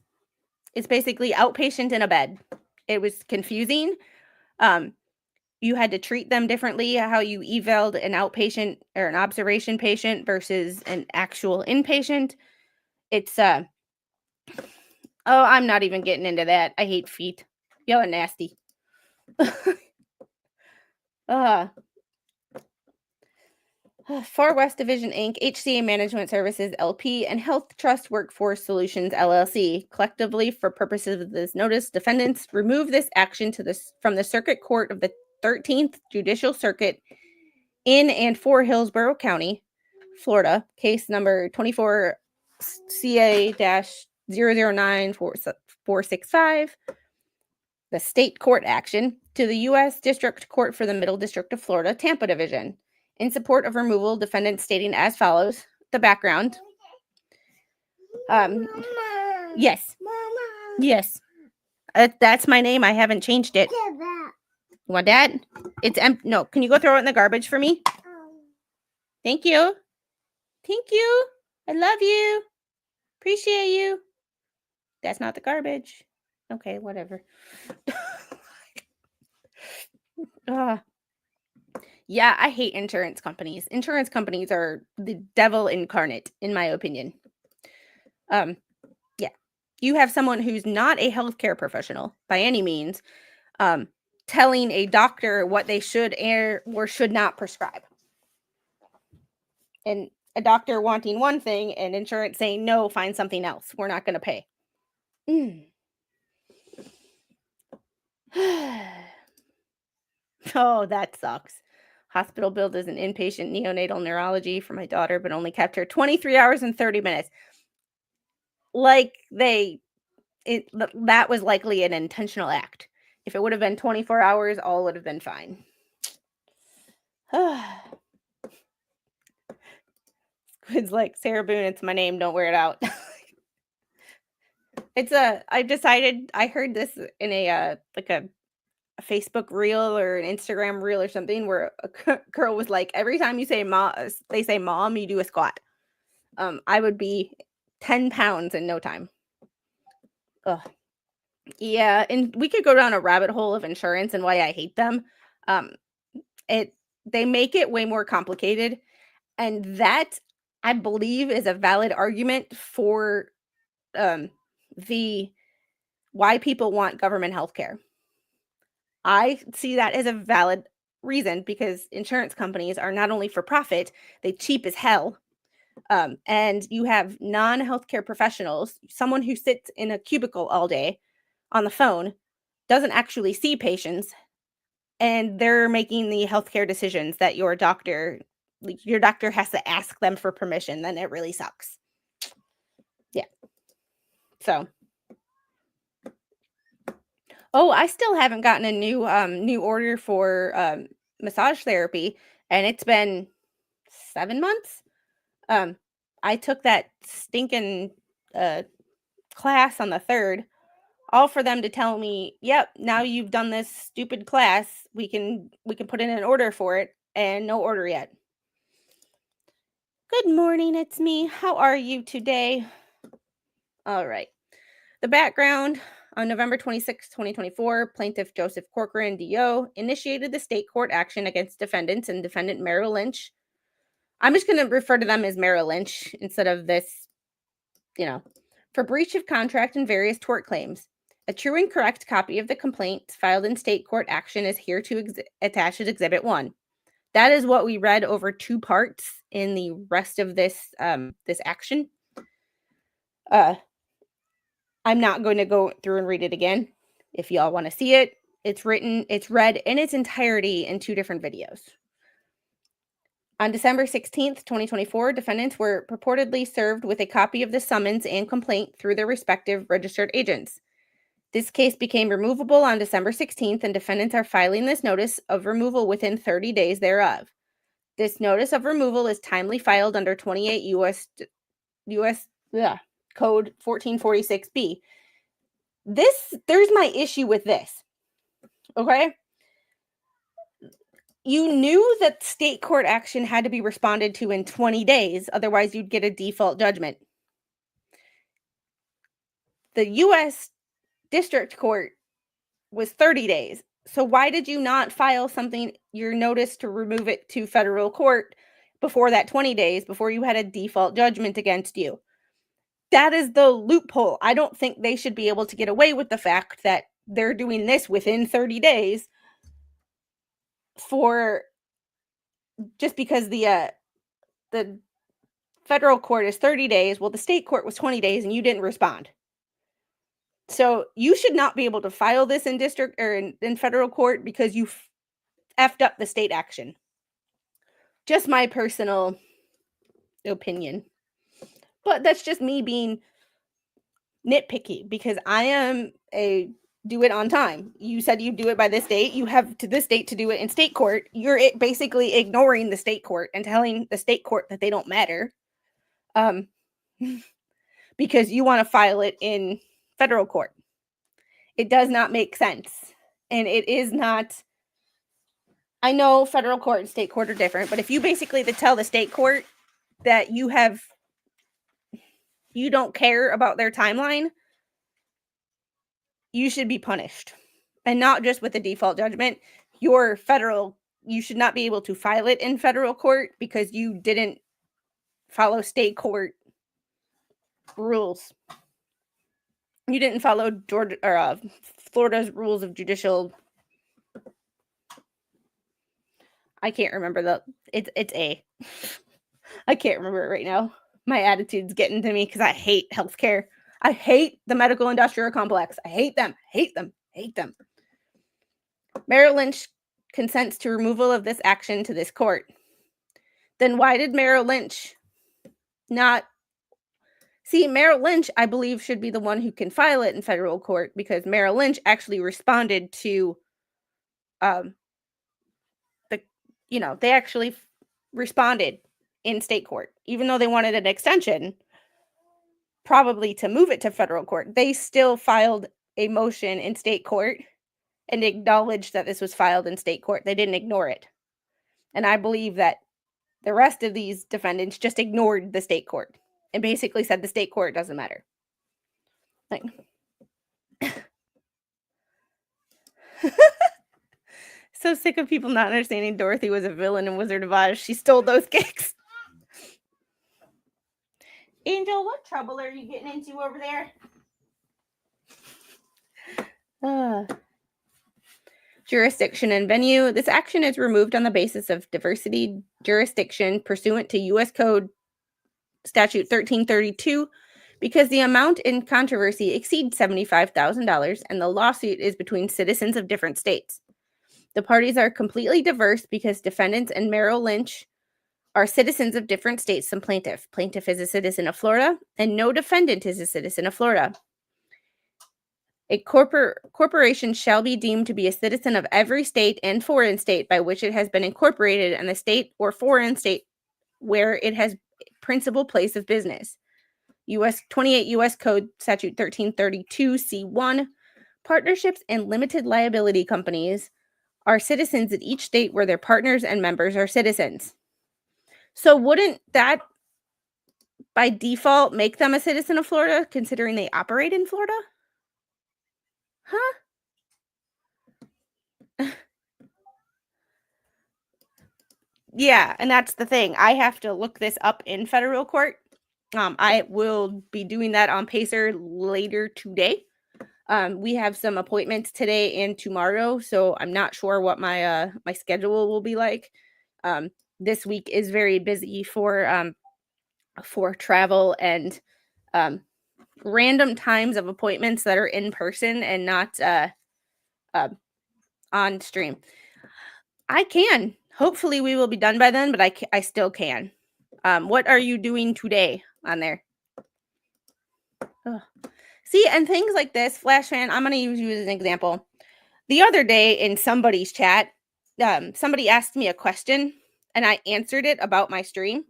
basically outpatient in a bed. It was confusing. You had to treat them differently, how you eval'd an outpatient or an observation patient versus an actual inpatient. It's, oh, I'm not even getting into that. I hate feet. Y'all are nasty. Far West Division Inc., HCA Management Services LP, and Health Trust Workforce Solutions LLC, collectively for purposes of this notice, defendants remove this action from the Circuit Court of the 13th Judicial Circuit in and for Hillsborough County, Florida, case number 24 CA-009465, the state court action, to the U.S. District Court for the Middle District of Florida, Tampa Division. In support of removal, defendants stating as follows, the background. Yes. Yes. That's my name. I haven't changed it. You want that? It's empty. No, can you go throw it in the garbage for me? Thank you. Thank you. I love you. Appreciate you. That's not the garbage. Okay, whatever. Yeah, I hate insurance companies. Insurance companies are the devil incarnate, in my opinion. Yeah. You have someone who's not a healthcare professional by any means, telling a doctor what they should or should not prescribe. And a doctor wanting one thing and insurance saying, no, find something else. We're not going to pay. Oh, that sucks. Hospital billed as an inpatient neonatal neurology for my daughter, but only kept her 23 hours and 30 minutes. Like that was likely an intentional act. If it would have been 24 hours, all would have been fine. It's like, Sarah Boone, it's my name, don't wear it out. I heard this in a Facebook reel or an Instagram reel or something where a girl was like, every time you say they say mom, you do a squat. I would be 10 pounds in no time. Ugh. Yeah, and we could go down a rabbit hole of insurance and why I hate them. They make it way more complicated, and that, I believe, is a valid argument for why people want government health care. I see that as a valid reason because insurance companies are not only for profit, they cheap as hell. And you have non-healthcare professionals, someone who sits in a cubicle all day on the phone, doesn't actually see patients, and they're making the healthcare decisions that your doctor has to ask them for permission. Then it really sucks. Yeah. So. Oh, I still haven't gotten a new order for massage therapy, and it's been 7 months. I took that stinking class on the 3rd, all for them to tell me, yep, now you've done this stupid class, we can put in an order for it, and no order yet. Good morning, it's me. How are you today? All right. The background: on November 26, 2024, plaintiff Joseph Corcoran, DO, initiated the state court action against defendants and defendant Merrill Lynch. I'm just going to refer to them as Merrill Lynch instead of this, for breach of contract and various tort claims. A true and correct copy of the complaint filed in state court action is here to attach as Exhibit 1. That is what we read over 2 parts in the rest of this action. I'm not going to go through and read it again. If y'all want to see it, it's read in its entirety in 2 different videos. On December 16th, 2024, defendants were purportedly served with a copy of the summons and complaint through their respective registered agents. This case became removable on December 16th, and defendants are filing this notice of removal within 30 days thereof. This notice of removal is timely filed under 28 U.S. Code 1446B. There's my issue with this. Okay? you knew that state court action had to be responded to in 20 days, otherwise you'd get a default judgment. The U.S. District Court was 30 days. So why did you not file your notice to remove it to federal court before that 20 days, before you had a default judgment against you? That is the loophole. I don't think they should be able to get away with the fact that they're doing this within 30 days for just because the federal court is 30 days. Well, the state court was 20 days and you didn't respond. So you should not be able to file this in district or in federal court because you effed up the state action. Just my personal opinion. But that's just me being nitpicky because I am a do it on time. You said you do it by this date. You have to this date to do it in state court. You're basically ignoring the state court and telling the state court that they don't matter. Because you want to file it in federal court. It does not make sense. And it is not. I know federal court and state court are different, but if you basically tell the state court that you don't care about their timeline, you should be punished. And not just with a default judgment. You should not be able to file it in federal court because you didn't follow state court rules. You didn't follow Florida's rules of judicial. I can't remember it's A. I can't remember it right now. My attitude's getting to me because I hate healthcare. I hate the medical industrial complex. I hate them. Hate them. Hate them. Merrill Lynch consents to removal of this action to this court. Then why did Merrill Lynch not... See, Merrill Lynch, I believe, should be the one who can file it in federal court because Merrill Lynch actually responded to they actually responded in state court. Even though they wanted an extension, probably to move it to federal court, they still filed a motion in state court and acknowledged that this was filed in state court. They didn't ignore it. And I believe that the rest of these defendants just ignored the state court and basically said the state court doesn't matter. Like, so sick of people not understanding Dorothy was a villain in Wizard of Oz. She stole those cakes. Angel, what trouble are you getting into over there? Jurisdiction and venue. This action is removed on the basis of diversity jurisdiction pursuant to U.S. Code Statute 1332 because the amount in controversy exceeds $75,000 and the lawsuit is between citizens of different states. The parties are completely diverse because defendants and Merrill Lynch are citizens of different states than plaintiff. Plaintiff is a citizen of Florida, and no defendant is a citizen of Florida. A corporation shall be deemed to be a citizen of every state and foreign state by which it has been incorporated and the state or foreign state where it has principal place of business. 28 U.S. Code Statute 1332 C1. Partnerships and limited liability companies are citizens in each state where their partners and members are citizens. So wouldn't that, by default, make them a citizen of Florida, considering they operate in Florida? Huh? Yeah, and that's the thing. I have to look this up in federal court. I will be doing that on Pacer later today. We have some appointments today and tomorrow, so I'm not sure what my schedule will be like. This week is very busy for travel and random times of appointments that are in person and not on stream. I can. Hopefully we will be done by then, but I still can. What are you doing today on there? Ugh. See, and things like this, Flash Fan, I'm going to use you as an example. The other day in somebody's chat, somebody asked me a question, and I answered it about my stream.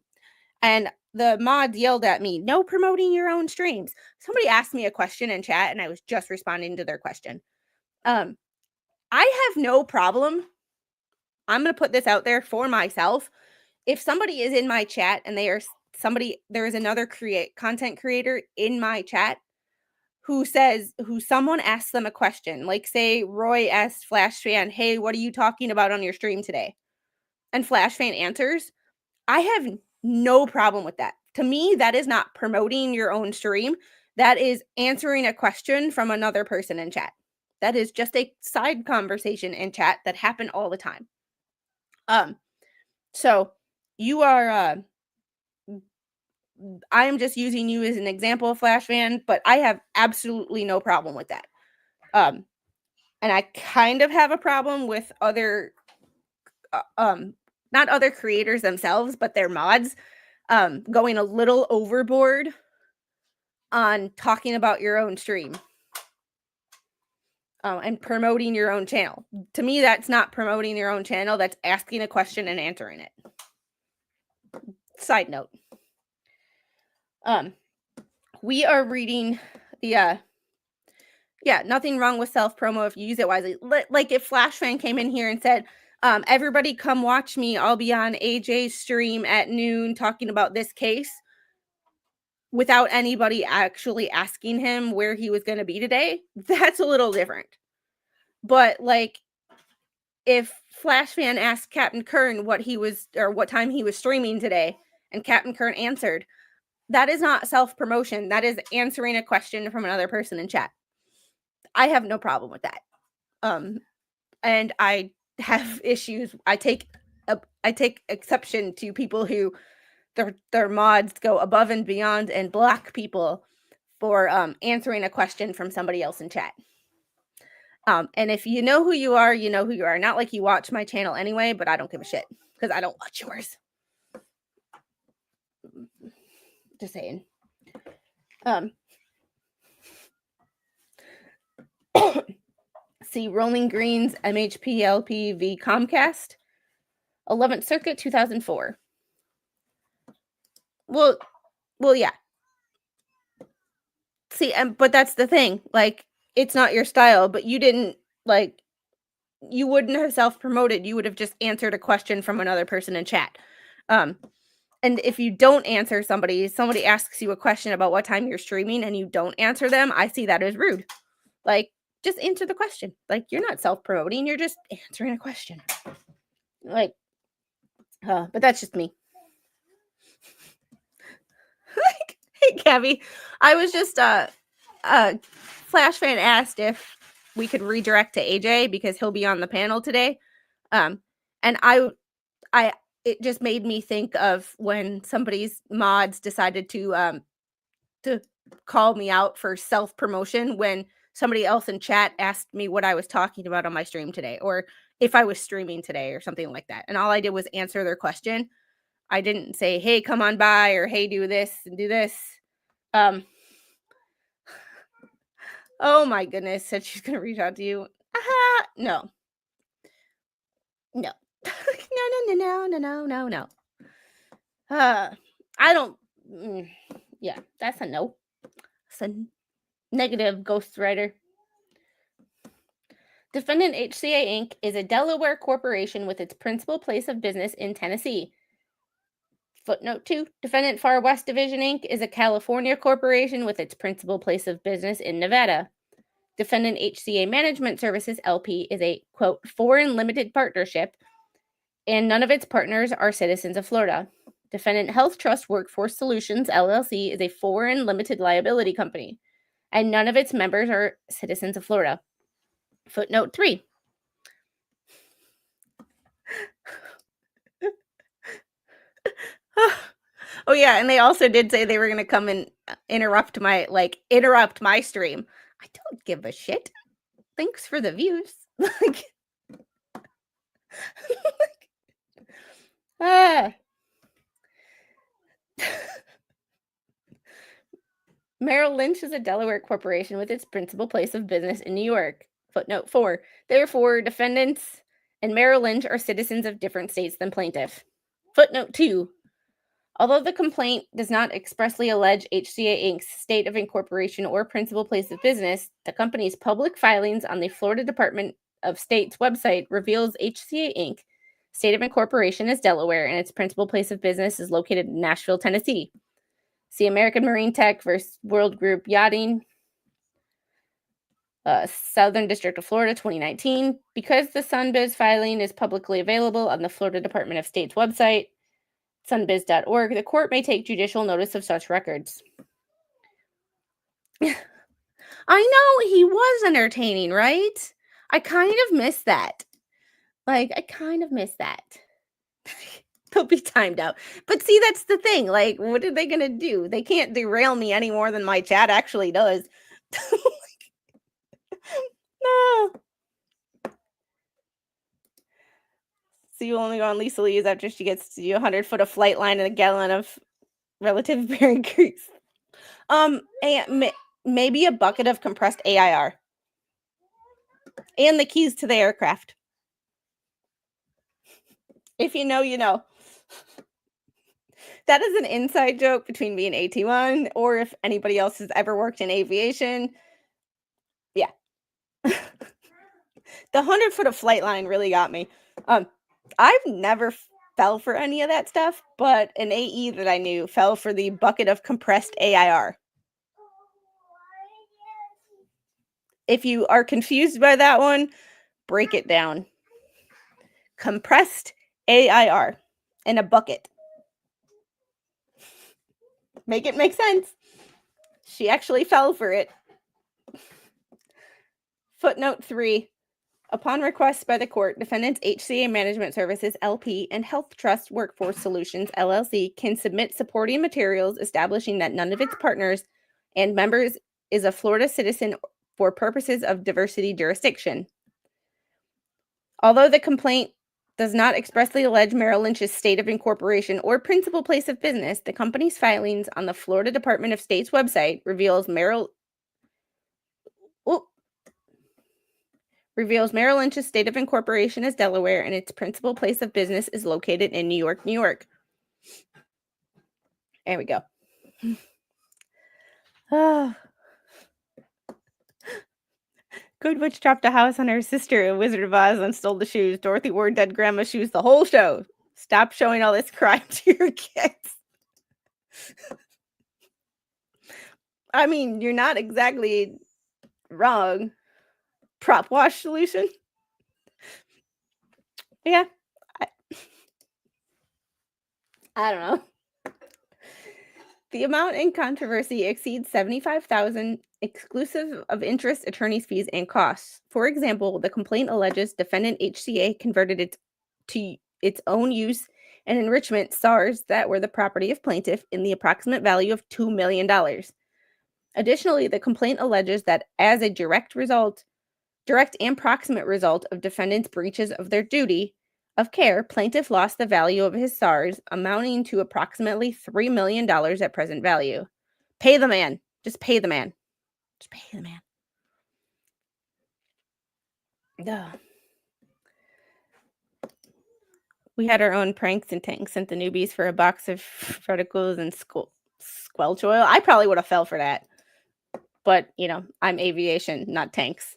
And the mods yelled at me, no promoting your own streams. Somebody asked me a question in chat, and I was just responding to their question. I have no problem I'm going to put this out there for myself. If somebody is in my chat and there is another content creator in my chat who someone asks them a question, like say Roy asked Flash Fan, hey, what are you talking about on your stream today? And Flash Fan answers, I have no problem with that. To me, that is not promoting your own stream. That is answering a question from another person in chat. That is just a side conversation in chat that happen all the time. So you are, I'm just using you as an example, Flash Fan, but I have absolutely no problem with that. And I kind of have a problem with other, not other creators themselves, but their mods, going a little overboard on talking about your own stream. And promoting your own channel. To me, that's not promoting your own channel. That's asking a question and answering it. Side note. We are reading the, nothing wrong with self-promo if you use it wisely. Like if Flash Fan came in here and said, everybody come watch me. I'll be on AJ's stream at noon talking about this case, without anybody actually asking him where he was going to be today, that's a little different. But like, if Flash Fan asked Captain Kern what time he was streaming today, and Captain Kern answered, that is not self-promotion. That is answering a question from another person in chat. I have no problem with that. And I have issues. I take exception to people who their mods go above and beyond and block people for answering a question from somebody else in chat. And if you know who you are, you know who you are. Not like you watch my channel anyway, but I don't give a shit because I don't watch yours. Just saying. See, Rolling Greens, MHPLP v. Comcast, 11th Circuit, 2004. Well, yeah. See, but that's the thing. Like, it's not your style, but you didn't, like, you wouldn't have self-promoted. You would have just answered a question from another person in chat. And if you don't answer somebody asks you a question about what time you're streaming and you don't answer them, I see that as rude. Like, just answer the question. Like, you're not self-promoting. You're just answering a question. Like, but that's just me. Like, hey, Gabby, I was just, Flash Fan asked if we could redirect to AJ because he'll be on the panel today. And it just made me think of when somebody's mods decided to call me out for self-promotion when somebody else in chat asked me what I was talking about on my stream today, or if I was streaming today or something like that. And all I did was answer their question. I didn't say, hey, come on by, or hey, do this and do this. Oh my goodness, said she's going to reach out to you. No. No. No. I don't. Yeah, that's a no. It's a negative, ghostwriter. Defendant HCA Inc. is a Delaware corporation with its principal place of business in Tennessee. Footnote 2. Defendant Far West Division Inc. is a California corporation with its principal place of business in Nevada. Defendant HCA Management Services LP is a, quote, foreign limited partnership, and none of its partners are citizens of Florida. Defendant Health Trust Workforce Solutions LLC is a foreign limited liability company, and none of its members are citizens of Florida. Footnote 3. Oh yeah, and they also did say they were going to come and interrupt my stream. I don't give a shit. Thanks for the views. Merrill Lynch is a Delaware corporation with its principal place of business in New York. Footnote 4. Therefore, defendants and Merrill Lynch are citizens of different states than plaintiff. Footnote 2. Although the complaint does not expressly allege HCA Inc.'s state of incorporation or principal place of business, the company's public filings on the Florida Department of State's website reveals HCA Inc. State of incorporation is Delaware, and its principal place of business is located in Nashville, Tennessee. See American Marine Tech versus World Group Yachting, Southern District of Florida, 2019. Because the Sunbiz filing is publicly available on the Florida Department of State's website, sunbiz.org, the court may take judicial notice of such records. I know, he was entertaining, right? I kind of miss that. I kind of miss that. They'll be timed out. But see, that's the thing. What are they going to do? They can't derail me any more than my chat actually does. No. So you only go on Lisa Lee's after she gets to do 100 foot of flight line and a gallon of relative bearing grease. And maybe a bucket of compressed AIR. And the keys to the aircraft. If you know, you know. That is an inside joke between me and AT1, or if anybody else has ever worked in aviation. Yeah. The 100 foot of flight line really got me. I've never fell for any of that stuff, but an AE that I knew fell for the bucket of compressed AIR. If you are confused by that one, break it down. Compressed AIR in a bucket. Make it make sense. She actually fell for it. Footnote 3. Upon request by the court, defendants HCA Management Services, LP, and Health Trust Workforce Solutions, LLC, can submit supporting materials establishing that none of its partners and members is a Florida citizen for purposes of diversity jurisdiction. Although the complaint does not expressly allege Merrill Lynch's state of incorporation or principal place of business, the company's filings on the Florida Department of State's website reveals Merrill Lynch's state of incorporation as Delaware, and its principal place of business is located in New York, New York. There we go. Oh. Good Witch dropped a house on her sister in Wizard of Oz and stole the shoes. Dorothy wore dead grandma's shoes the whole show. Stop showing all this crime to your kids. I mean, you're not exactly wrong. Prop wash solution? Yeah. I don't know. The amount in controversy exceeds $75,000, exclusive of interest, attorney's fees, and costs. For example, the complaint alleges defendant HCA converted it to its own use and enrichment SARs that were the property of plaintiff in the approximate value of $2 million. Additionally, the complaint alleges that as a direct and proximate result of defendant's breaches of their duty of care, plaintiff lost the value of his SARs, amounting to approximately $3 million at present value. Pay the man. Just pay the man. Just pay the man. Duh. We had our own pranks and tanks, sent the newbies for a box of protocols and squelch oil. I probably would have fell for that. But, I'm aviation, not tanks.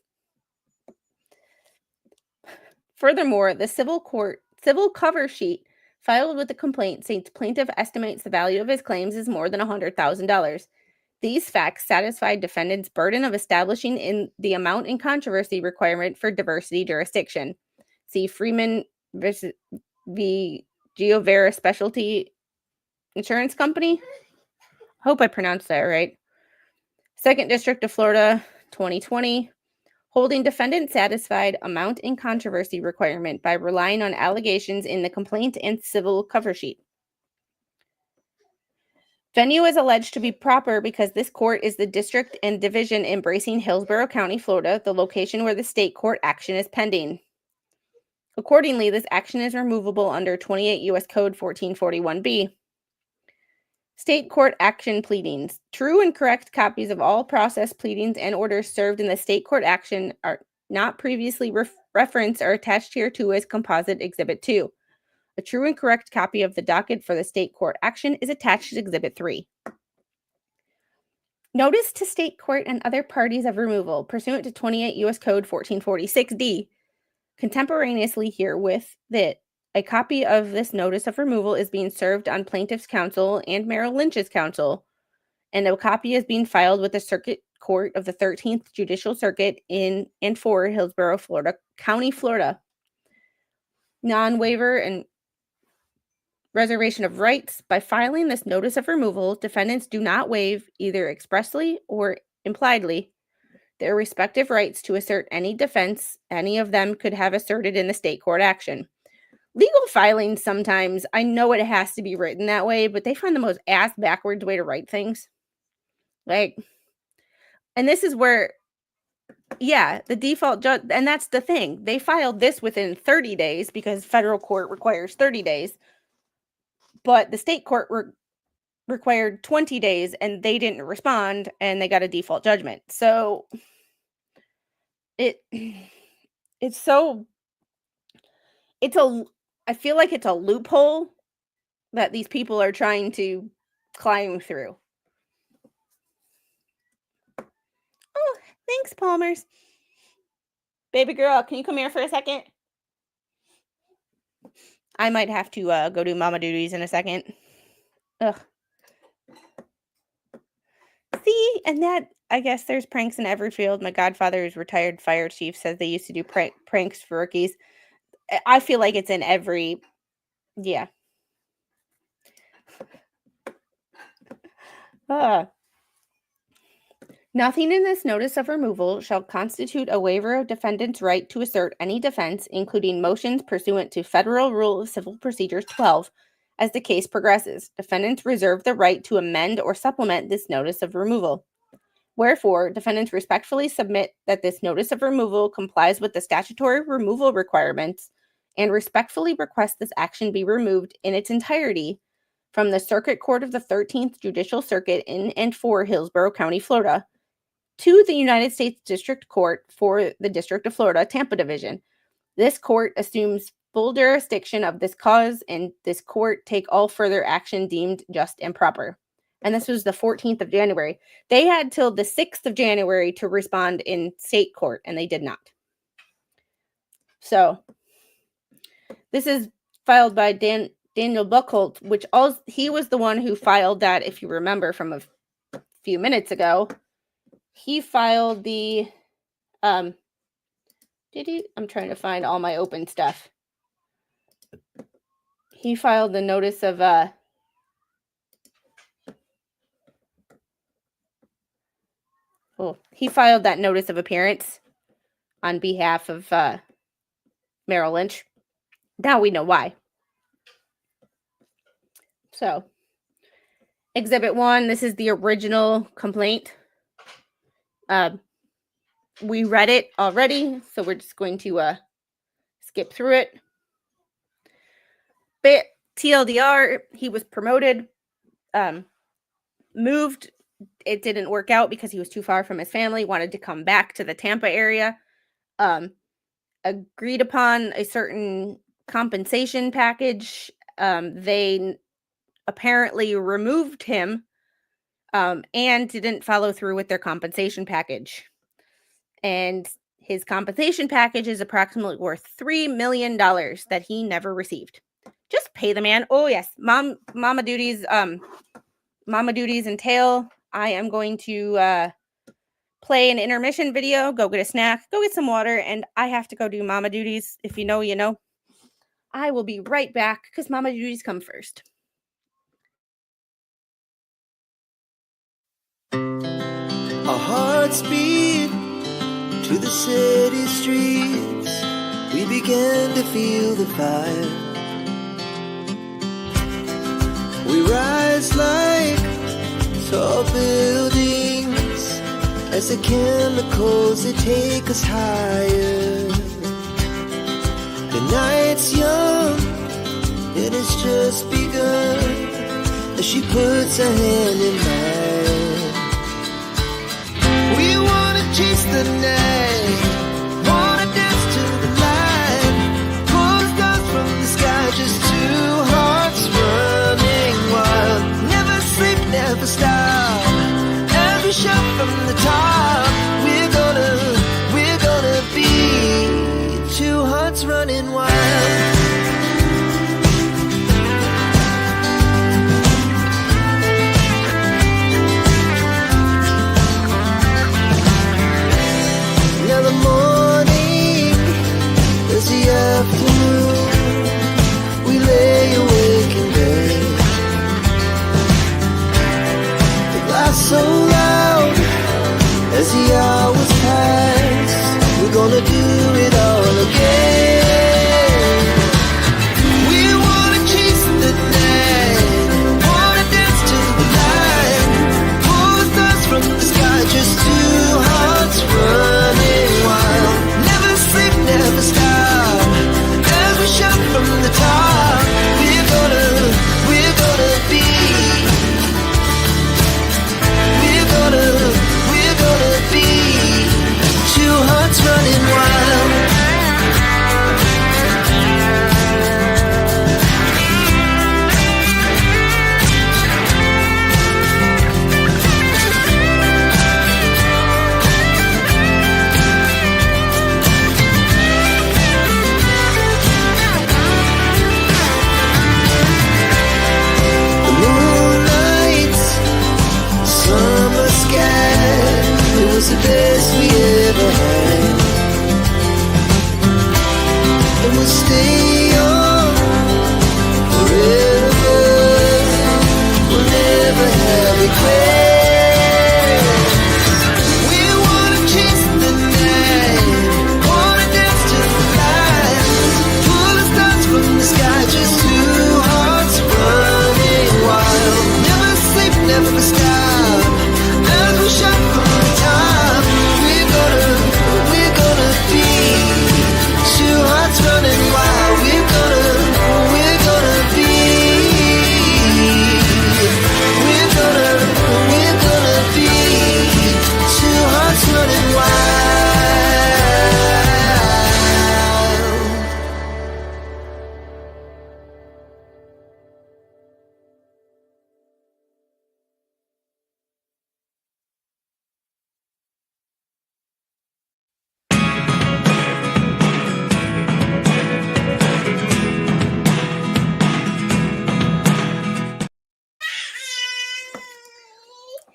Furthermore, the civil cover sheet filed with the complaint states plaintiff estimates the value of his claims is more than $100,000. These facts satisfy defendant's burden of establishing in the amount in controversy requirement for diversity jurisdiction. See Freeman v. Giovera Specialty Insurance Company. Hope I pronounced that right. 2nd District of Florida, 2020. Holding defendant satisfied amount in controversy requirement by relying on allegations in the complaint and civil cover sheet. Venue is alleged to be proper because this court is the district and division embracing Hillsborough County, Florida, the location where the state court action is pending. Accordingly, this action is removable under 28 U.S. Code 1441B. State court action pleadings. True and correct copies of all process pleadings and orders served in the state court action are not previously referenced or attached hereto as Composite Exhibit 2. A true and correct copy of the docket for the state court action is attached as Exhibit 3. Notice to state court and other parties of removal pursuant to 28 U.S. Code 1446D. Contemporaneously herewith that A copy of this notice of removal is being served on plaintiff's counsel and Merrill Lynch's counsel, and a copy is being filed with the Circuit Court of the 13th Judicial Circuit in and for Hillsborough, Florida, County, Florida. Non-waiver and reservation of rights. By filing this notice of removal, defendants do not waive, either expressly or impliedly, their respective rights to assert any defense any of them could have asserted in the state court action. Legal filings, sometimes, I know it has to be written that way, but they find the most ass-backwards way to write things. Like, and this is where, yeah, the default judge, and that's the thing. They filed this within 30 days because federal court requires 30 days, but the state court required 20 days, and they didn't respond, and they got a default judgment. So, I feel like it's a loophole that these people are trying to climb through. Oh, thanks, Palmers. Baby girl, can you come here for a second? I might have to go do mama duties in a second. Ugh. See, and that, I guess there's pranks in every field. My godfather's retired fire chief says they used to do pranks for rookies. I feel like it's in every, yeah. Nothing in this notice of removal shall constitute a waiver of defendant's right to assert any defense, including motions pursuant to Federal Rule of Civil Procedure 12, as the case progresses. Defendants reserve the right to amend or supplement this notice of removal. Wherefore, defendants respectfully submit that this notice of removal complies with the statutory removal requirements and respectfully request this action be removed in its entirety from the Circuit Court of the 13th Judicial Circuit in and for Hillsborough County, Florida, to the United States District Court for the District of Florida, Tampa Division. This court assumes full jurisdiction of this cause, and this court take all further action deemed just and proper. And this was the 14th of January. They had till the 6th of January to respond in state court, and they did not. So, this is filed by Daniel Buchholz, which he was the one who filed that, if you remember from a few minutes ago. He filed the, I'm trying to find all my open stuff. He filed the notice of, he filed that notice of appearance on behalf of Merrill Lynch. Now we know why. So, Exhibit 1, this is the original complaint. We read it already, so we're just going to skip through it. But TLDR, he was promoted, moved. It didn't work out because he was too far from his family, wanted to come back to the Tampa area, agreed upon a certain compensation package. They apparently removed him and didn't follow through with their compensation package. And his compensation package is approximately worth $3 million that he never received. Just pay the man. Oh, yes. Mama duties entail. I am going to play an intermission video, go get a snack, go get some water, and I have to go do mama duties. If you know, you know. I will be right back because mama duties come first. Our hearts beat to the city streets. We began to feel the fire. We rise like tall buildings as the chemicals they take us higher. The night's young, it has just begun as she puts her hand in mine. We wanna chase the night, wanna dance to the light, pull the stars from the sky, just two hearts running wild. Never sleep, never stop, every shot from the top. We're gonna be two hearts running wild. loud as the hours pass. We're gonna do it all again. We wanna chase the night, wanna dance to the light, pull the stars from the sky, just two hearts running wild. Never sleep, never stop, as we shout from the top. We're gonna be, we're gonna be two hearts running wild. The moonlight, summer sky, it was the best we ever had. And we'll stay on forever, we'll never have regrets. We wanna chase the night, wanna dance to the light, pull the stars from the sky, just two hearts running wild. Never sleep, never stop, as we shout from the top. We're gonna be two hearts running wild. We're gonna be, we're gonna be two hearts running wild.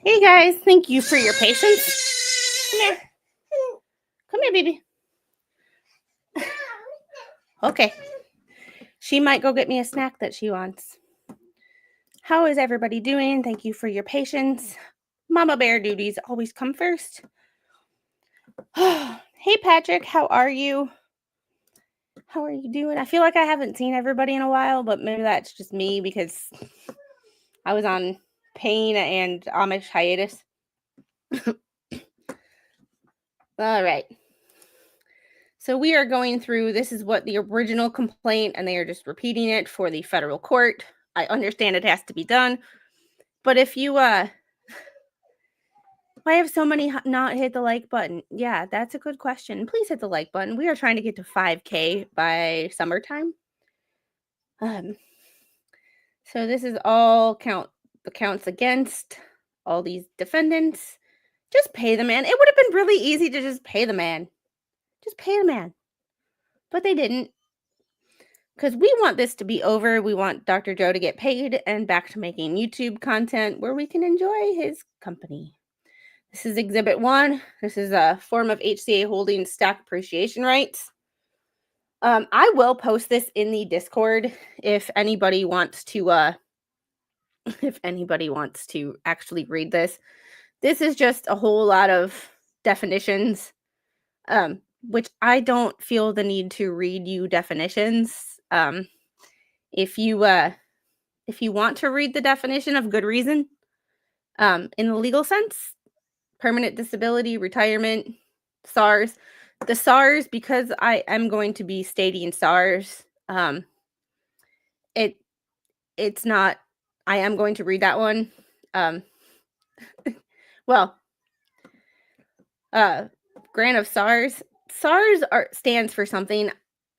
Hey guys, thank you for your patience. Come here. Come here, baby. Okay. She might go get me a snack that she wants. How is everybody doing? Thank you for your patience. Mama bear duties always come first. Hey Patrick, how are you? How are you doing? I feel like I haven't seen everybody in a while, but maybe that's just me because I was on pain and Amish hiatus. All right. So we are going through, this is what the original complaint, and they are just repeating it for the federal court. I understand it has to be done, but if you, why have so many not hit the like button? Yeah, that's a good question. Please hit the like button. We are trying to get to 5K by summertime. So this is all the counts against all these defendants. Just pay the man. It would have been really easy to just pay the man. Just pay the man. But they didn't. Because we want this to be over. We want Dr. Joe to get paid and back to making YouTube content where we can enjoy his company. This is Exhibit 1. This is a form of HCA Holdings stock appreciation rights. I will post this in the Discord if anybody wants to actually read this. This is just a whole lot of definitions, which I don't feel the need to read you definitions. If you want to read the definition of good reason, in the legal sense, permanent disability, retirement, SARS. The SARS, because I am going to be stating SARS, it's not, I am going to read that one. Grant of SARS. SARS stands for something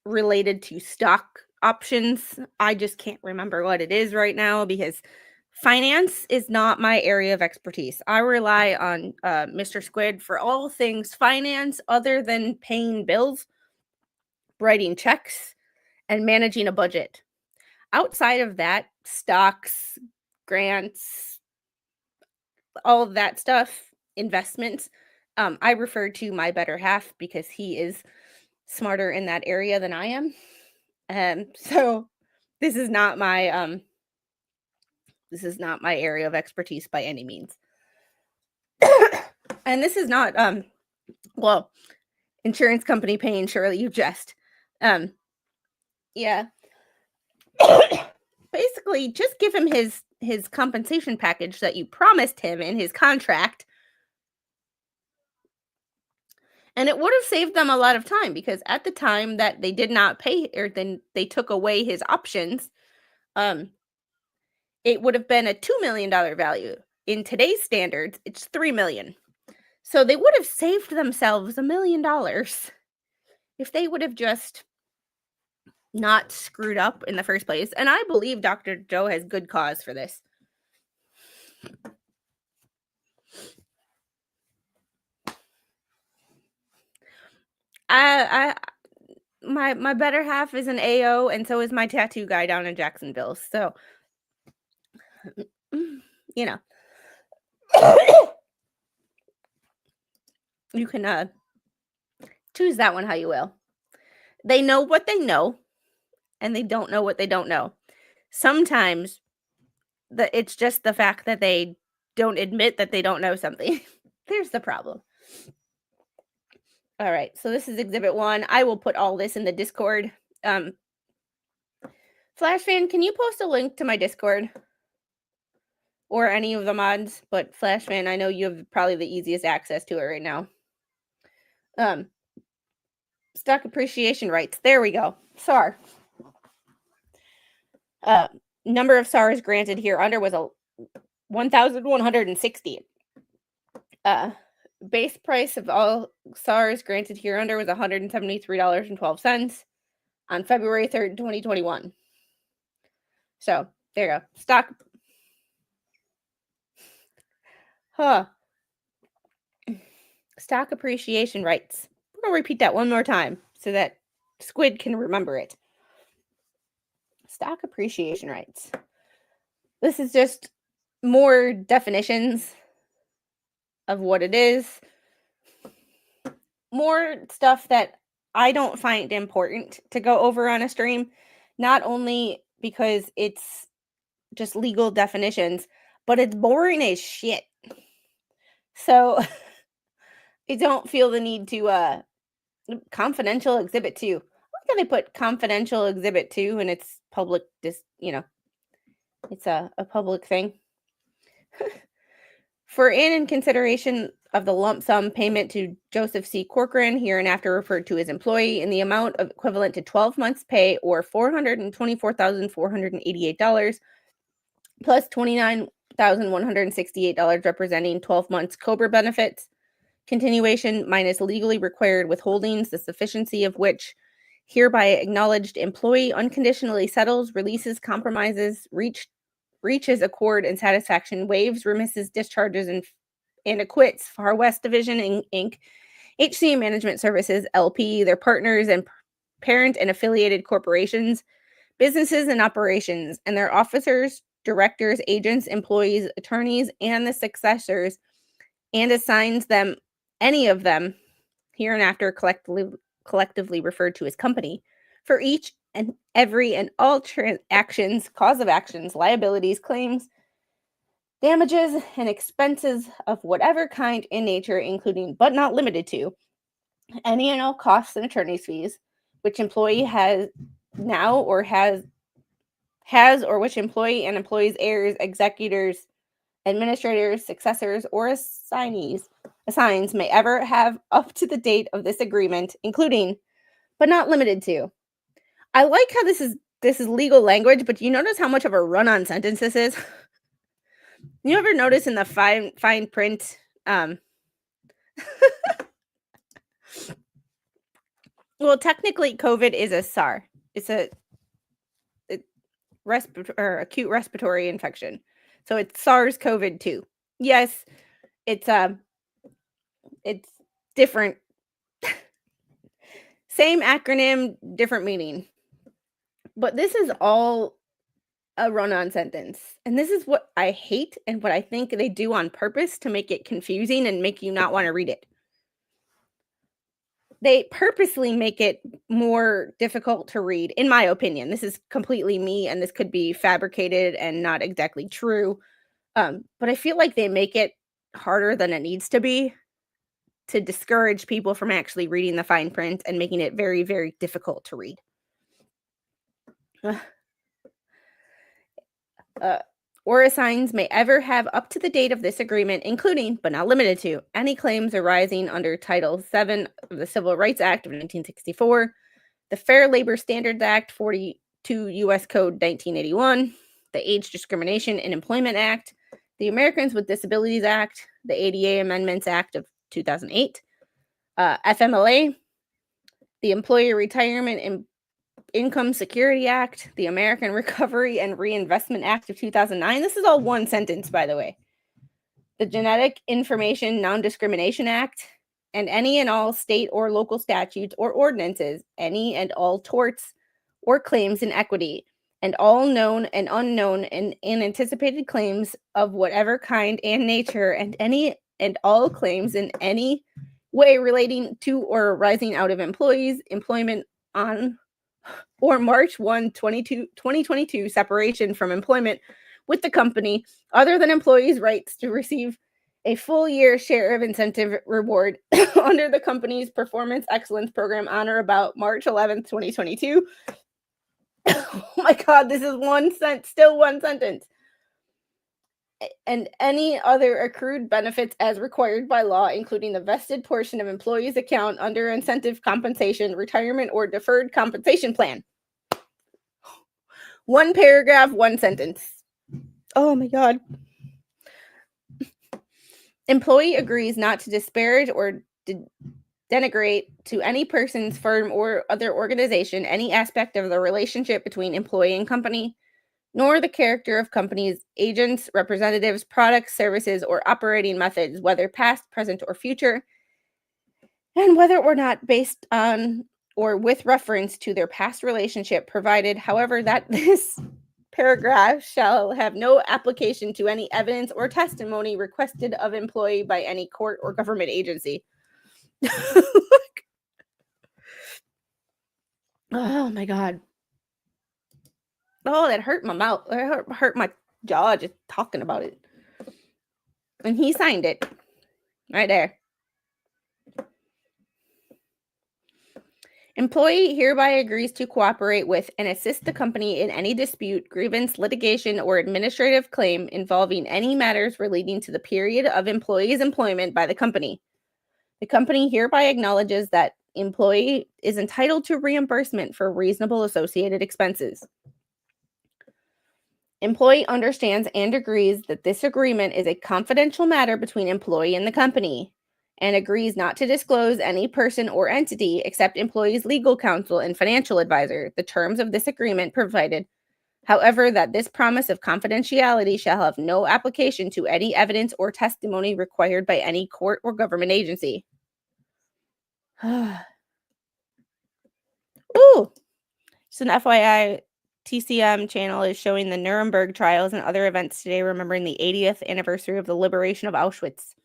related to stock options. I just can't remember what it is right now because finance is not my area of expertise. I rely on Mr. Squid for all things finance other than paying bills, writing checks, and managing a budget. Outside of that, stocks, grants, all of that stuff, investments, I refer to my better half because he is smarter in that area than I am. So this is not my area of expertise by any means. And this is not, well, insurance company paying Shirley, you jest. Yeah. Basically, just give him his compensation package that you promised him in his contract. And it would have saved them a lot of time, because at the time that they did not pay, or then they took away his options, it would have been a $2 million value. In today's standards, it's $3 million. So they would have saved themselves $1 million if they would have just not screwed up in the first place. And I believe Dr. Joe has good cause for this. My better half is an AO, and so is my tattoo guy down in Jacksonville. So, you know, you can choose that one how you will. They know what they know, and they don't know what they don't know. Sometimes it's just the fact that they don't admit that they don't know something. There's the problem. All right, so this is Exhibit 1. I will put all this in the Discord. Flashfan, can you post a link to my Discord? Or any of the mods, but Flashfan, I know you have probably the easiest access to it right now. Stock appreciation rights. There we go. SAR. Number of SARs granted here under was 1,160. Base price of all SARs granted here under was $173.12 on February 3rd, 2021. So there you go. Stock. Stock appreciation rights. I'm going to repeat that one more time so that Squid can remember it. Stock appreciation rights. This is just more definitions of what it is. More stuff that I don't find important to go over on a stream. Not only because it's just legal definitions, but it's boring as shit. So I don't feel the need to confidential exhibit 2. Why can they put confidential exhibit 2 and it's public, it's a public thing. For in consideration of the lump sum payment to Joseph C. Corcoran, hereinafter referred to as employee, in the amount of equivalent to 12 months pay, or $424,488 plus $29,168 representing 12 months COBRA benefits, continuation minus legally required withholdings, the sufficiency of which hereby acknowledged employee unconditionally settles, releases, compromises, reaches accord and satisfaction, waives, remisses, discharges, and acquits Far West Division Inc., HCA Management Services LP, their partners and parent and affiliated corporations, businesses and operations, and their officers, directors, agents, employees, attorneys, and the successors, and assigns them, any of them, hereinafter collectively referred to as company, for each and every and all actions, cause of actions, liabilities, claims, damages, and expenses of whatever kind in nature, including but not limited to any and all costs and attorney's fees, which employee has now or has or which employee and employees, heirs, executors, administrators, successors, or assigns may ever have up to the date of this agreement, including but not limited to. I like how this is legal language, but you notice how much of a run-on sentence this is? You ever notice in the fine print? Well, technically, COVID is a SAR. It's a acute respiratory infection. So it's SARS-CoV-2. Yes, it's different. Same acronym, different meaning. But this is all a run-on sentence. And this is what I hate and what I think they do on purpose to make it confusing and make you not want to read it. They purposely make it more difficult to read, in my opinion. This is completely me, and this could be fabricated and not exactly true. But I feel like they make it harder than it needs to be. to discourage people from actually reading the fine print and making it very, very difficult to read. Or assigns may ever have up to the date of this agreement, including, but not limited to, any claims arising under Title VII of the Civil Rights Act of 1964, the Fair Labor Standards Act 42 U.S. Code 1981, the Age Discrimination in Employment Act, the Americans with Disabilities Act, the ADA Amendments Act of 2008, FMLA, the Employee Retirement and Income Security Act, the American Recovery and Reinvestment Act of 2009. This is all one sentence, by the way. The Genetic Information Non-Discrimination Act, and any and all state or local statutes or ordinances, any and all torts or claims in equity, and all known and unknown and anticipated claims of whatever kind and nature, and any and all claims in any way relating to or arising out of employees' employment on or March 1, 2022 separation from employment with the company, other than employees' rights to receive a full year share of incentive reward under the company's Performance Excellence Program on or about March 11, 2022. Oh my God, this is still one sentence. And any other accrued benefits as required by law, including the vested portion of employees' account under incentive compensation, retirement, or deferred compensation plan. One paragraph, one sentence. Oh my God. Employee agrees not to disparage or denigrate to any person's firm or other organization any aspect of the relationship between employee and company, nor the character of companies, agents, representatives, products, services, or operating methods, whether past, present, or future, and whether or not based on or with reference to their past relationship, provided, however, that this paragraph shall have no application to any evidence or testimony requested of employee by any court or government agency. Oh my God. Oh, that hurt my mouth. It hurt my jaw just talking about it. And he signed it. Right there. Employee hereby agrees to cooperate with and assist the company in any dispute, grievance, litigation, or administrative claim involving any matters relating to the period of employee's employment by the company. The company hereby acknowledges that employee is entitled to reimbursement for reasonable associated expenses. Employee understands and agrees that this agreement is a confidential matter between employee and the company, and agrees not to disclose any person or entity except employee's legal counsel and financial advisor the terms of this agreement, provided, however, that this promise of confidentiality shall have no application to any evidence or testimony required by any court or government agency. Ooh. Just an FYI, TCM channel is showing the Nuremberg trials and other events today, remembering the 80th anniversary of the liberation of Auschwitz.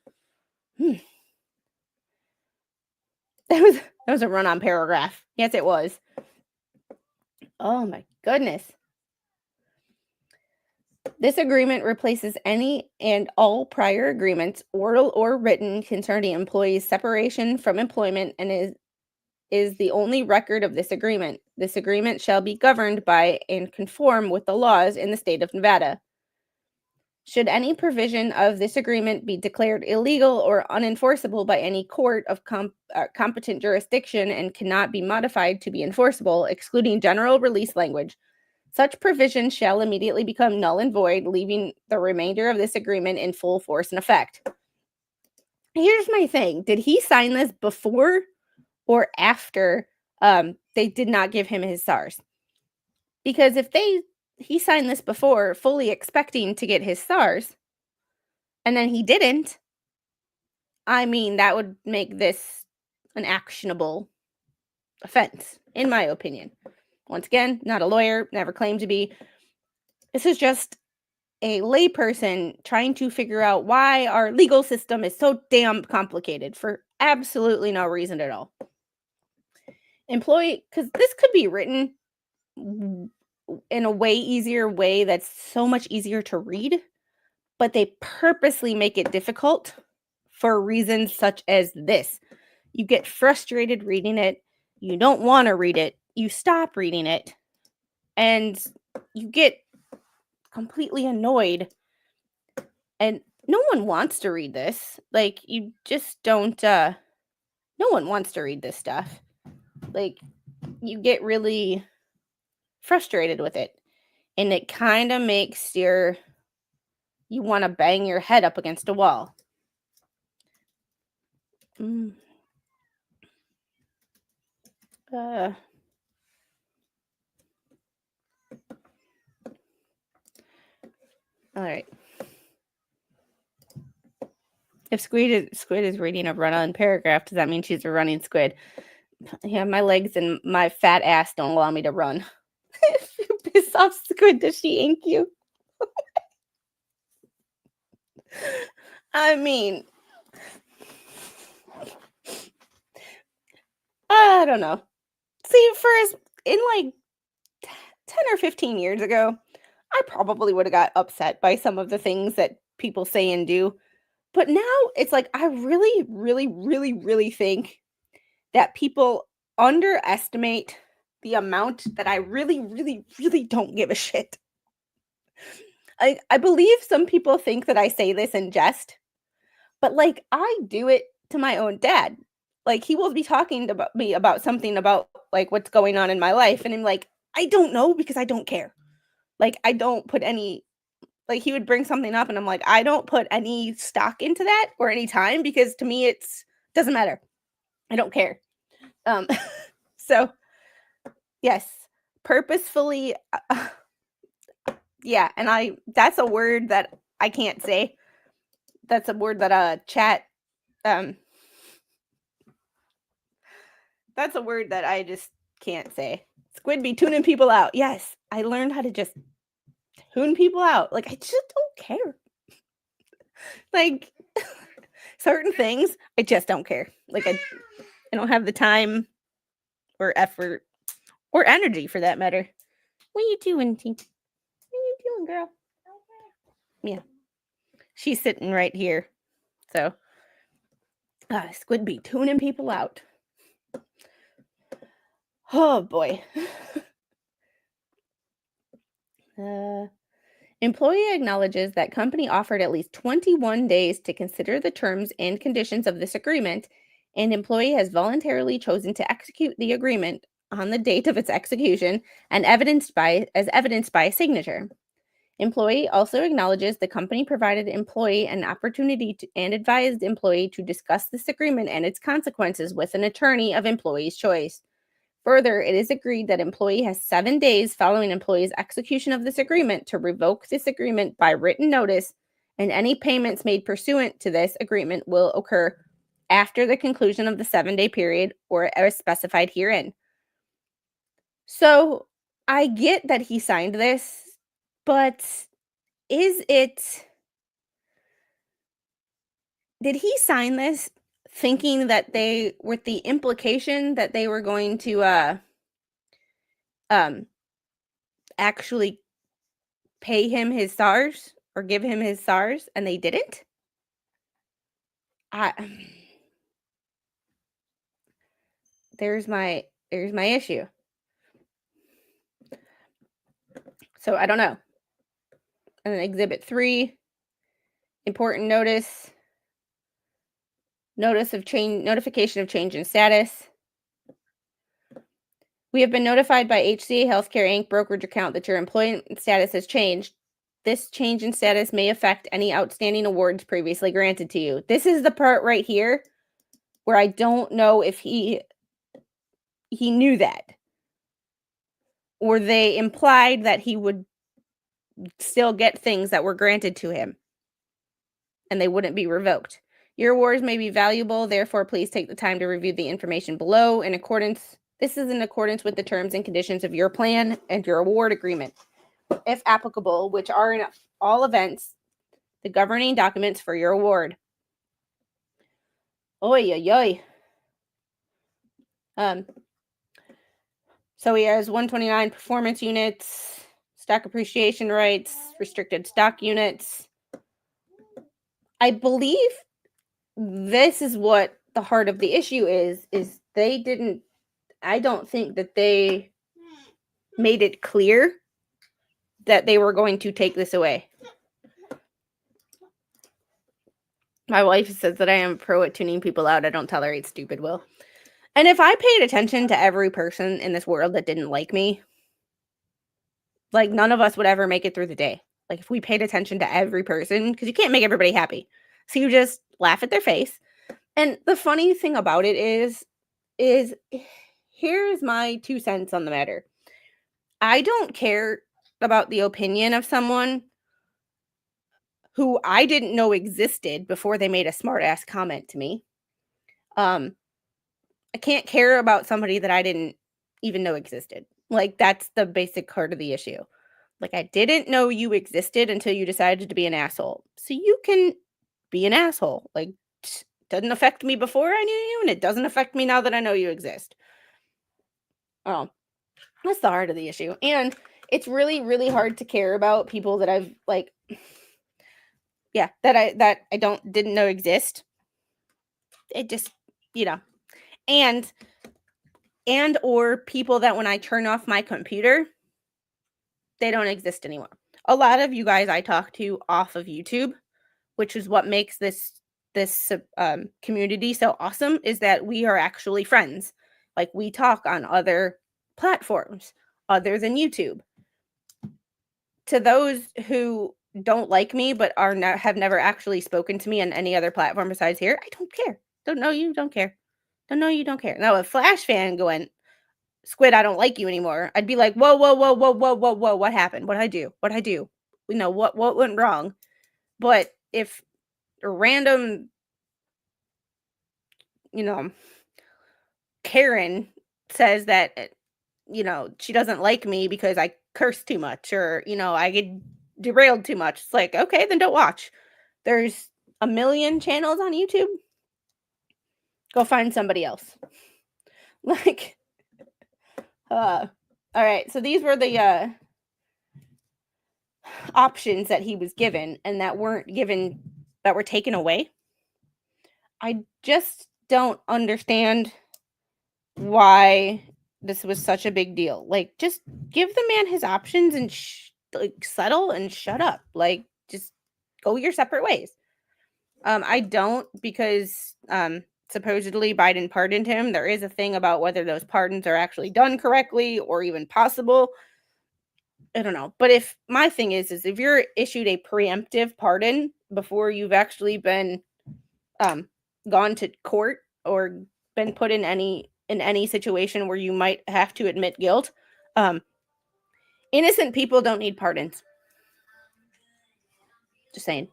That was a run-on paragraph. Yes, it was. Oh my goodness. This agreement replaces any and all prior agreements, oral or written, concerning employees' separation from employment, and is the only record of this agreement. This agreement shall be governed by and conform with the laws in the state of Nevada. Should any provision of this agreement be declared illegal or unenforceable by any court of competent jurisdiction and cannot be modified to be enforceable, excluding general release language, such provision shall immediately become null and void, leaving the remainder of this agreement in full force and effect. Here's my thing. Did he sign this before or after they did not give him his SARS? Because if he signed this before, fully expecting to get his SARS, and then he didn't, I mean, that would make this an actionable offense, in my opinion. Once again, not a lawyer, never claimed to be. This is just a layperson trying to figure out why our legal system is so damn complicated for absolutely no reason at all. Employee, because this could be written in a way easier way that's so much easier to read, but they purposely make it difficult for reasons such as this. You get frustrated reading it. You don't want to read it. You stop reading it. And you get completely annoyed. And no one wants to read this. Like, you just don't, no one wants to read this stuff. Like, you get really frustrated with it. And it kind of makes you want to bang your head up against a wall. All right. If squid is reading a run-on paragraph, does that mean she's a running squid? Yeah, my legs and my fat ass don't allow me to run. If you piss off Squid, does she ink you? I mean, I don't know. See, in like 10 or 15 years ago, I probably would have got upset by some of the things that people say and do. But now it's like, I really, really, really, really think that people underestimate the amount that I really, really, really don't give a shit. I believe some people think that I say this in jest, but like, I do it to my own dad. Like, he will be talking to me about something about like what's going on in my life, and I'm like, I don't know, because I don't care. Like, I don't put any, like, he would bring something up and I'm like, I don't put any stock into that or any time, because to me it's doesn't matter. I don't care. So yes, purposefully, yeah, and that's a word that I can't say. That's a word that chat that's a word that I just can't say. Squid be tuning people out. Yes, I learned how to just tune people out. Like, I just don't care. Like, certain things, I just don't care. Like, I don't have the time or effort or energy, for that matter. What are you doing, Tink? What are you doing, girl? Yeah. She's sitting right here. So, Squid be tuning people out. Oh, boy. Employee acknowledges that company offered at least 21 days to consider the terms and conditions of this agreement, and employee has voluntarily chosen to execute the agreement on the date of its execution and evidenced by a signature. Employee also acknowledges the company provided employee an opportunity and advised employee to discuss this agreement and its consequences with an attorney of employee's choice. Further, it is agreed that employee has 7 days following employee's execution of this agreement to revoke this agreement by written notice, and any payments made pursuant to this agreement will occur after the conclusion of the 7-day period or as specified herein. So, I get that he signed this, but did he sign this thinking that with the implication that they were going to actually pay him his SARS or give him his SARS, and they didn't? There's my issue. So I don't know. And then Exhibit 3, important notification of change in status. We have been notified by HCA Healthcare Inc. brokerage account that your employment status has changed. This change in status may affect any outstanding awards previously granted to you. This is the part right here where I don't know if he knew that, or they implied that he would still get things that were granted to him and they wouldn't be revoked. Your awards may be valuable, therefore please take the time to review the information below. This is in accordance with the terms and conditions of your plan and your award agreement, if applicable, which are in all events the governing documents for your award. Oy, oy, oy. So he has 129 performance units, stock appreciation rights, restricted stock units. I believe this is what the heart of the issue is they didn't, I don't think that they made it clear that they were going to take this away. My wife says that I am pro at tuning people out. I don't tolerate stupid, Will. And if I paid attention to every person in this world that didn't like me, like none of us would ever make it through the day. Like if we paid attention to every person, because you can't make everybody happy. So you just laugh at their face. And the funny thing about it is here's my 2 cents on the matter. I don't care about the opinion of someone who I didn't know existed before they made a smart ass comment to me. I can't care about somebody that I didn't even know existed. Like that's the basic heart of the issue. Like I didn't know you existed until you decided to be an asshole. So you can be an asshole. Like doesn't affect me before I knew you, and it doesn't affect me now that I know you exist. Oh, that's the heart of the issue. And it's really, really hard to care about people that I've like, yeah, that I didn't know exist. It just, and or people that when I turn off my computer, they don't exist anymore. A lot of you guys I talk to off of YouTube, which is what makes this community so awesome, is that we are actually friends. Like we talk on other platforms other than YouTube. To those who don't like me but have never actually spoken to me on any other platform besides here, I don't care. Don't know you, don't care. Don't know you, don't care. Now a Flash fan going, Squid, I don't like you anymore, I'd be like, whoa, what happened? What'd I do? What went wrong? But if a random, Karen says that, she doesn't like me because I curse too much or, I get derailed too much, it's like, okay, then don't watch. There's a million channels on YouTube. Go find somebody else. Like, all right. So these were the options that he was given and that weren't given, that were taken away. I just don't understand why this was such a big deal. Like, just give the man his options and settle and shut up. Like, just go your separate ways. I don't, because supposedly Biden pardoned him. There is a thing about whether those pardons are actually done correctly or even possible. I don't know. But if my thing is if you're issued a preemptive pardon before you've actually been gone to court or been put in any situation where you might have to admit guilt, innocent people don't need pardons. Just saying.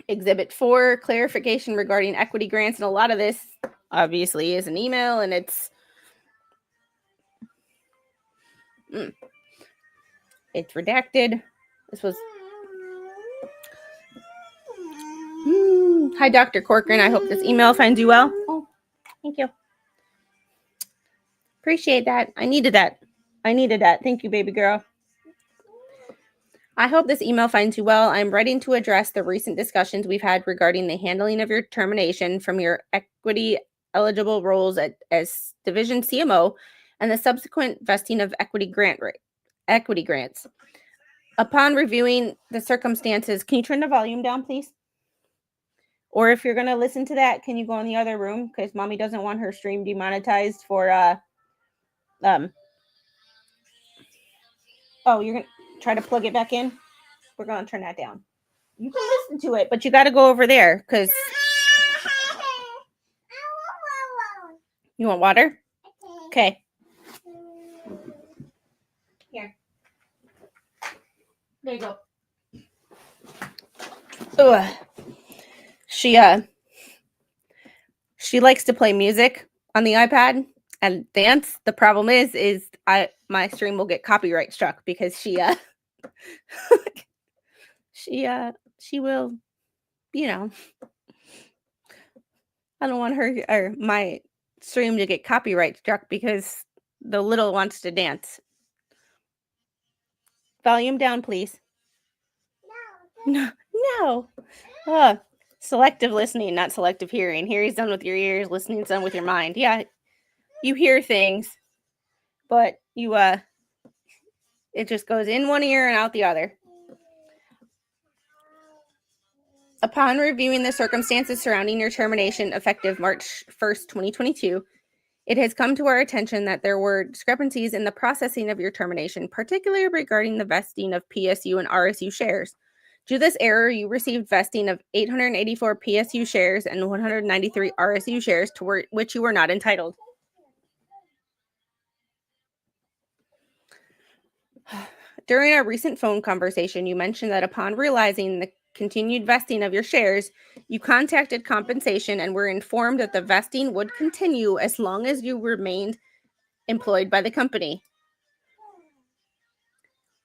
Exhibit 4, clarification regarding equity grants. And a lot of this obviously is an email, and it's redacted. This was hi, Dr. Corcoran. I hope this email finds you well. Oh, thank you. Appreciate that. I needed that. Thank you, baby girl. I hope this email finds you well. I'm writing to address the recent discussions we've had regarding the handling of your termination from your equity eligible roles as division CMO and the subsequent vesting of equity grants. Upon reviewing the circumstances, can you turn the volume down, please? Or if you're going to listen to that, can you go in the other room? Because mommy doesn't want her stream demonetized for, oh, you're going to try to plug it back in? We're going to turn that down. You can listen to it, but you got to go over there because... You want water? Okay. Here. There you go. Ugh. She likes to play music on the iPad and dance. The problem is my stream will get copyright struck because she will, I don't want her or my stream to get copyright struck because the little wants to dance. Volume down, please. No. Selective listening, not selective hearing. Hearing's done with your ears, listening's done with your mind. Yeah, you hear things, but it just goes in one ear and out the other. Upon reviewing the circumstances surrounding your termination effective March 1st, 2022, it has come to our attention that there were discrepancies in the processing of your termination, particularly regarding the vesting of PSU and RSU shares. Due to this error, you received vesting of 884 PSU shares and 193 RSU shares to which you were not entitled. During our recent phone conversation, you mentioned that upon realizing the continued vesting of your shares, you contacted compensation and were informed that the vesting would continue as long as you remained employed by the company.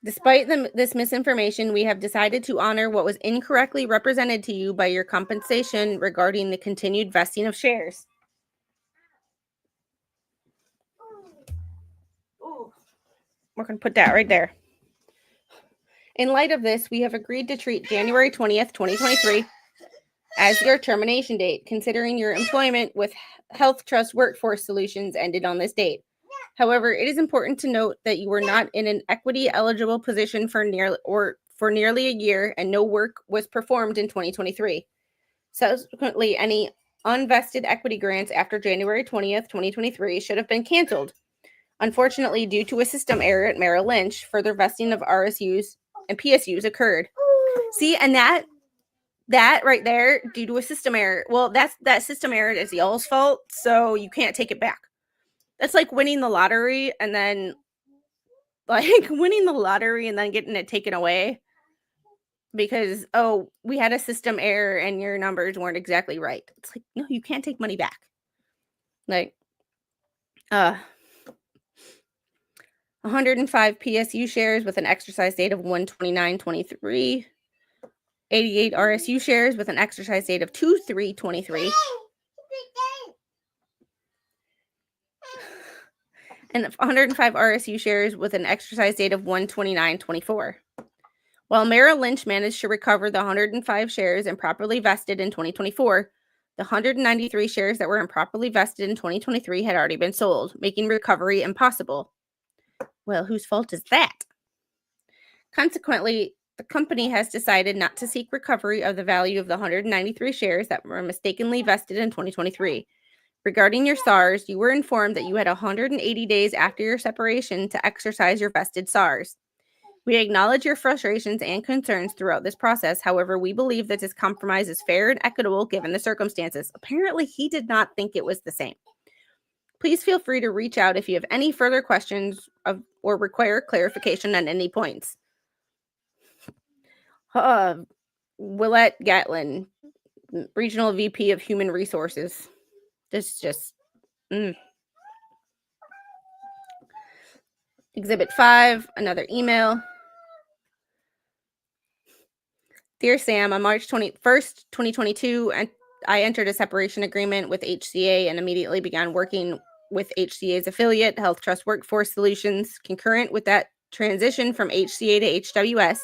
Despite this misinformation, we have decided to honor what was incorrectly represented to you by your compensation regarding the continued vesting of shares. We're going to put that right there. In light of this, we have agreed to treat January 20th, 2023 as your termination date, considering your employment with Health Trust Workforce Solutions ended on this date. However, it is important to note that you were not in an equity eligible position for nearly a year and no work was performed in 2023. Subsequently, any unvested equity grants after January 20th, 2023 should have been canceled. Unfortunately, due to a system error at Merrill Lynch, further vesting of RSUs and PSUs occurred. See, and that right there, due to a system error. Well, that system error is y'all's fault, so you can't take it back. That's like winning the lottery and then getting it taken away because, oh, we had a system error and your numbers weren't exactly right. It's like, no, you can't take money back. Like, 105 PSU shares with an exercise date of 1/29/23. 88 RSU shares with an exercise date of 2/3/23. And 105 RSU shares with an exercise date of 1/29/24. While Merrill Lynch managed to recover the 105 shares improperly vested in 2024, the 193 shares that were improperly vested in 2023 had already been sold, making recovery impossible. Well, whose fault is that? Consequently, the company has decided not to seek recovery of the value of the 193 shares that were mistakenly vested in 2023. Regarding your SARs, you were informed that you had 180 days after your separation to exercise your vested SARs. We acknowledge your frustrations and concerns throughout this process. However, we believe that this compromise is fair and equitable given the circumstances. Apparently, he did not think it was the same. Please feel free to reach out if you have any further questions or require clarification on any points. Willette Gatlin, Regional VP of Human Resources. This just... Exhibit 5, another email. Dear Sam, on March 21st, 2022, I entered a separation agreement with HCA and immediately began working with HCA's affiliate, Health Trust Workforce Solutions. Concurrent with that transition from HCA to HWS,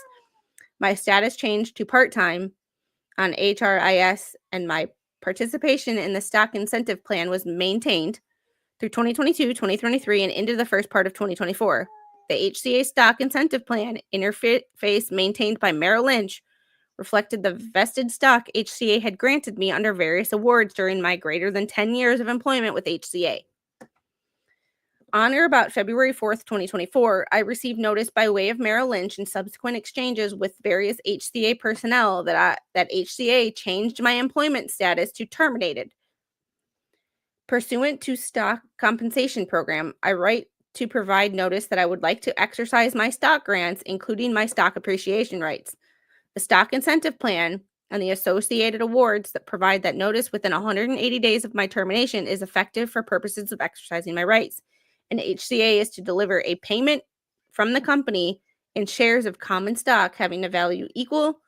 my status changed to part-time on HRIS, and my participation in the stock incentive plan was maintained through 2022, 2023, and into the first part of 2024. The HCA stock incentive plan interface maintained by Merrill Lynch reflected the vested stock HCA had granted me under various awards during my greater than 10 years of employment with HCA. On or about February 4th, 2024, I received notice by way of Merrill Lynch and subsequent exchanges with various HCA personnel that HCA changed my employment status to terminated. Pursuant to stock compensation program, I write to provide notice that I would like to exercise my stock grants, including my stock appreciation rights. The stock incentive plan and the associated awards that provide that notice within 180 days of my termination is effective for purposes of exercising my rights. And HCA is to deliver a payment from the company in shares of common stock having a value equal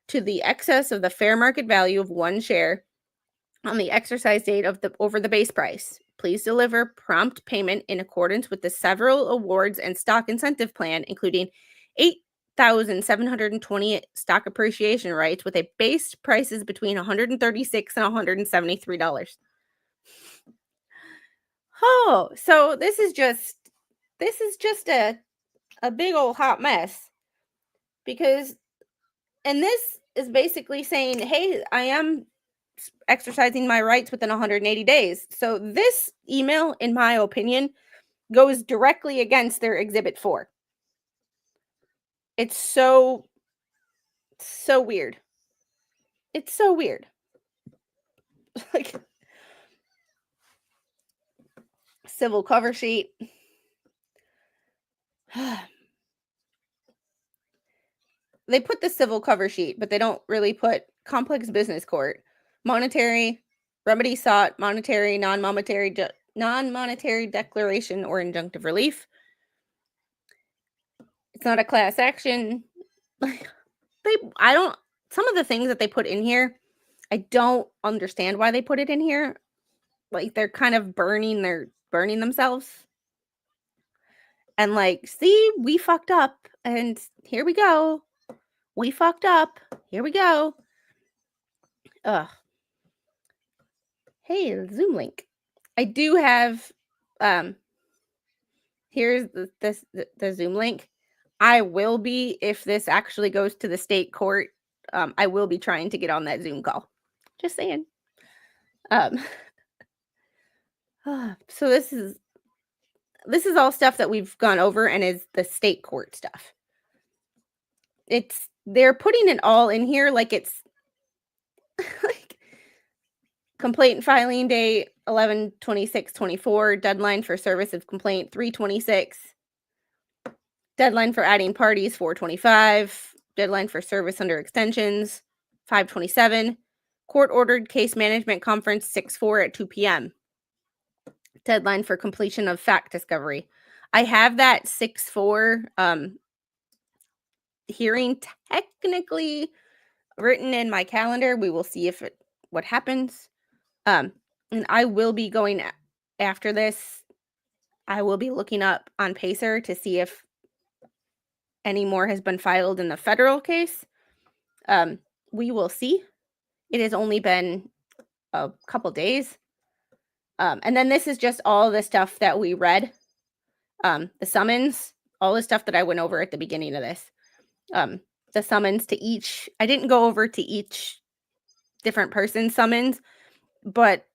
to the excess of the fair market value of one share on the exercise date over the base price. Please deliver prompt payment in accordance with the several awards and stock incentive plan, including 8,720 stock appreciation rights with a base prices between $136 and $173. Oh, so this is just a big old hot mess, because, and this is basically saying, hey, I am exercising my rights within 180 days. So this email, in my opinion, goes directly against their Exhibit 4. It's so weird. It's so weird. Like, civil cover sheet. They put the civil cover sheet, but they don't really put complex business court, monetary, remedy sought, monetary, non-monetary declaration or injunctive relief. It's not a class action. Some of the things that they put in here, I don't understand why they put it in here. Like, they're kind of burning themselves. And like, see, we fucked up, and here we go. We fucked up. Here we go. Ugh. Hey, Zoom link. I do have, here's the Zoom link. I will be, if this actually goes to the state court, I will be trying to get on that Zoom call. Just saying. So this is all stuff that we've gone over, and is the state court stuff. They're putting it all in here like it's like complaint filing date 11/26/24, deadline for service of complaint 3/26, deadline for adding parties 4/25, deadline for service under extensions 5/27, court ordered case management conference 6/4 at 2 p.m. Deadline for completion of fact discovery. I have that 6/4 hearing technically written in my calendar. We will see what happens. And I will be going after this. I will be looking up on Pacer to see if any more has been filed in the federal case. We will see. It has only been a couple days. And then this is just all the stuff that we read. The summons, all the stuff that I went over at the beginning of this. The summons to each, I didn't go over to each different person's summons, but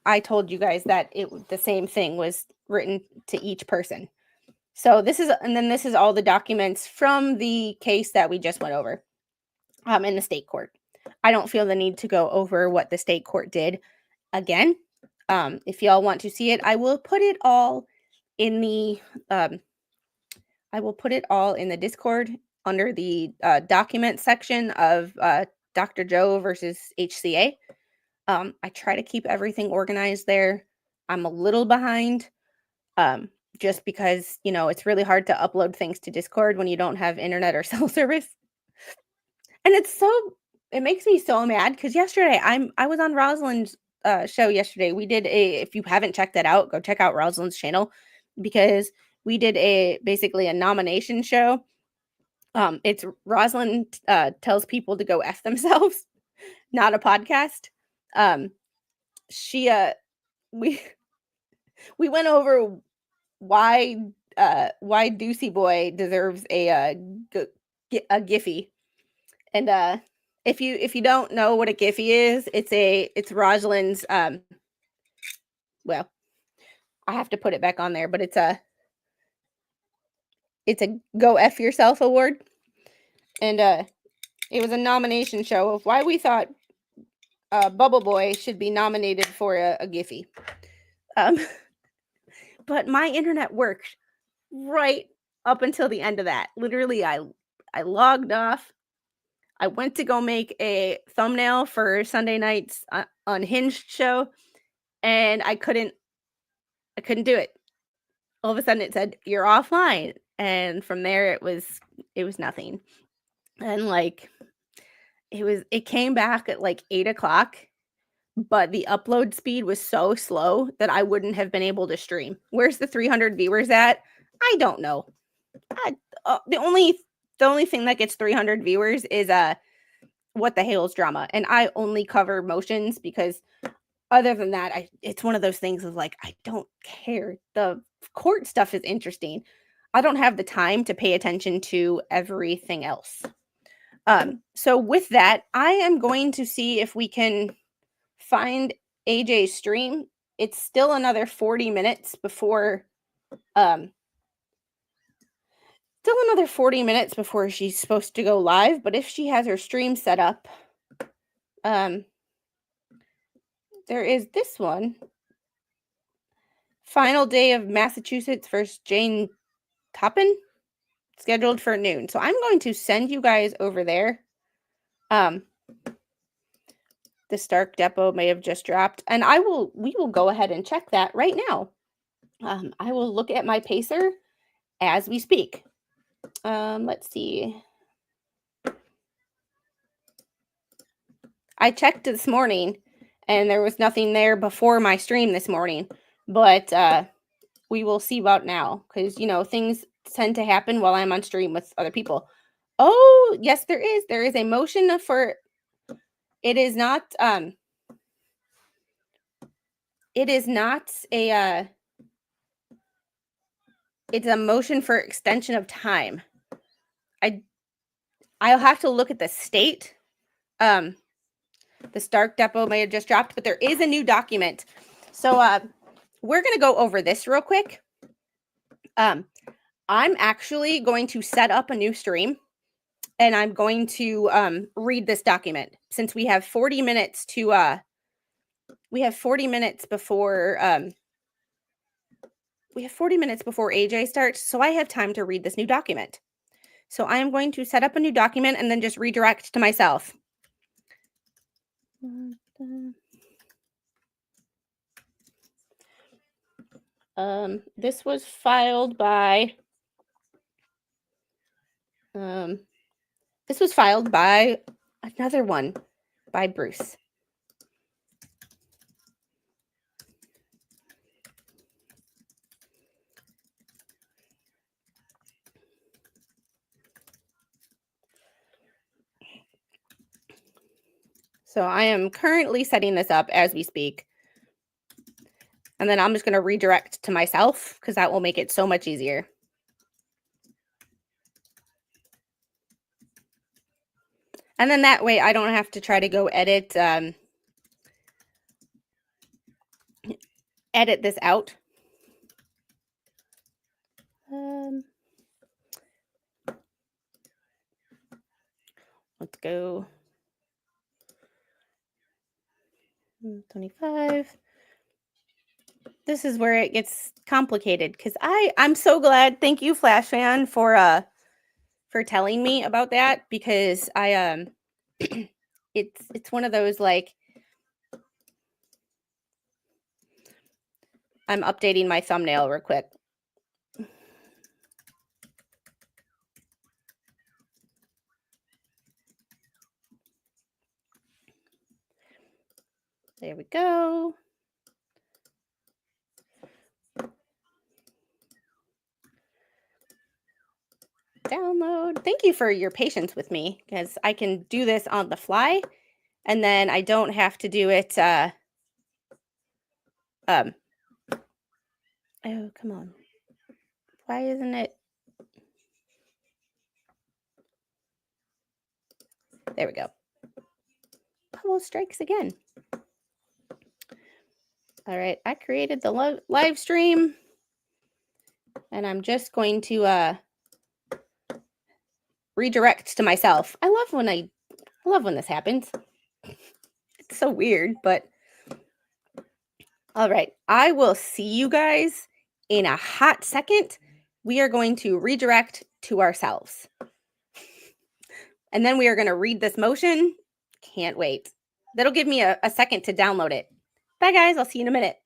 I told you guys that the same thing was written to each person. So this is all the documents from the case that we just went over in the state court. I don't feel the need to go over what the state court did again. If y'all want to see it, I will put it all in the Discord under the document section of Dr. Joe versus HCA. I try to keep everything organized there. I'm a little behind just because, it's really hard to upload things to Discord when you don't have internet or cell service. And it makes me so mad because yesterday I was on Rosalind's show yesterday. We did if you haven't checked that out, go check out Rosalind's channel, because we did basically a nomination show. It's Rosalind tells people to go F themselves, not a podcast. We went over why Deucey Boy deserves a Giphy. And if you don't know what a Giphy is, it's Rosalind's well, I have to put it back on there, but it's a Go F Yourself award. And it was a nomination show of why we thought Bubble Boy should be nominated for a Giphy. But my internet worked right up until the end of that. Literally, I logged off. I went to go make a thumbnail for Sunday night's Unhinged show, and I couldn't do it. All of a sudden, it said you're offline, and from there, it was nothing. And like, it came back at like 8:00, but the upload speed was so slow that I wouldn't have been able to stream. Where's the 300 viewers at? I don't know. The only the only thing that gets 300 viewers is What the Hales drama, and I only cover motions because other than that, it's one of those things of like, I don't care. The court stuff is interesting. I don't have the time to pay attention to everything else. So with that, I am going to see if we can find AJ's stream. It's still another 40 minutes before she's supposed to go live, but if she has her stream set up, there is this one. Final day of Massachusetts versus Jane Toppin, scheduled for noon. So I'm going to send you guys over there. The Stark Depot may have just dropped, and we will go ahead and check that right now. I will look at my pacer as we speak. Let's see. I checked this morning, and there was nothing there before my stream this morning, but we will see about now, because, you know, things tend to happen while I'm on stream with other people. Oh, yes, there is. There is a motion for... It is not a... It's a motion for extension of time. I'll have to look at the state. The Stark Depot may have just dropped, but there is a new document. So we're going to go over this real quick. I'm actually going to set up a new stream, and I'm going to read this document, since we have 40 minutes to we have 40 minutes before AJ starts, so I have time to read this new document. So I am going to set up a new document and then just redirect to myself. This was filed by another one, by Bruce. So I am currently setting this up as we speak. And then I'm just going to redirect to myself, because that will make it so much easier. And then that way I don't have to try to go edit this out. Let's go 25. This is where it gets complicated, because I'm so glad. Thank you, Flash Fan, for telling me about that, because I it's one of those, like, I'm updating my thumbnail real quick. There we go. Download. Thank you for your patience with me, because I can do this on the fly, and then I don't have to do it. Oh, come on. Why isn't it? There we go. Almost strikes again. All right, I created the live stream, and I'm just going to redirect to myself. I love when this happens. It's so weird, but all right. I will see you guys in a hot second. We are going to redirect to ourselves. And then we are going to read this motion. Can't wait. That'll give me a second to download it. Bye, guys. I'll see you in a minute.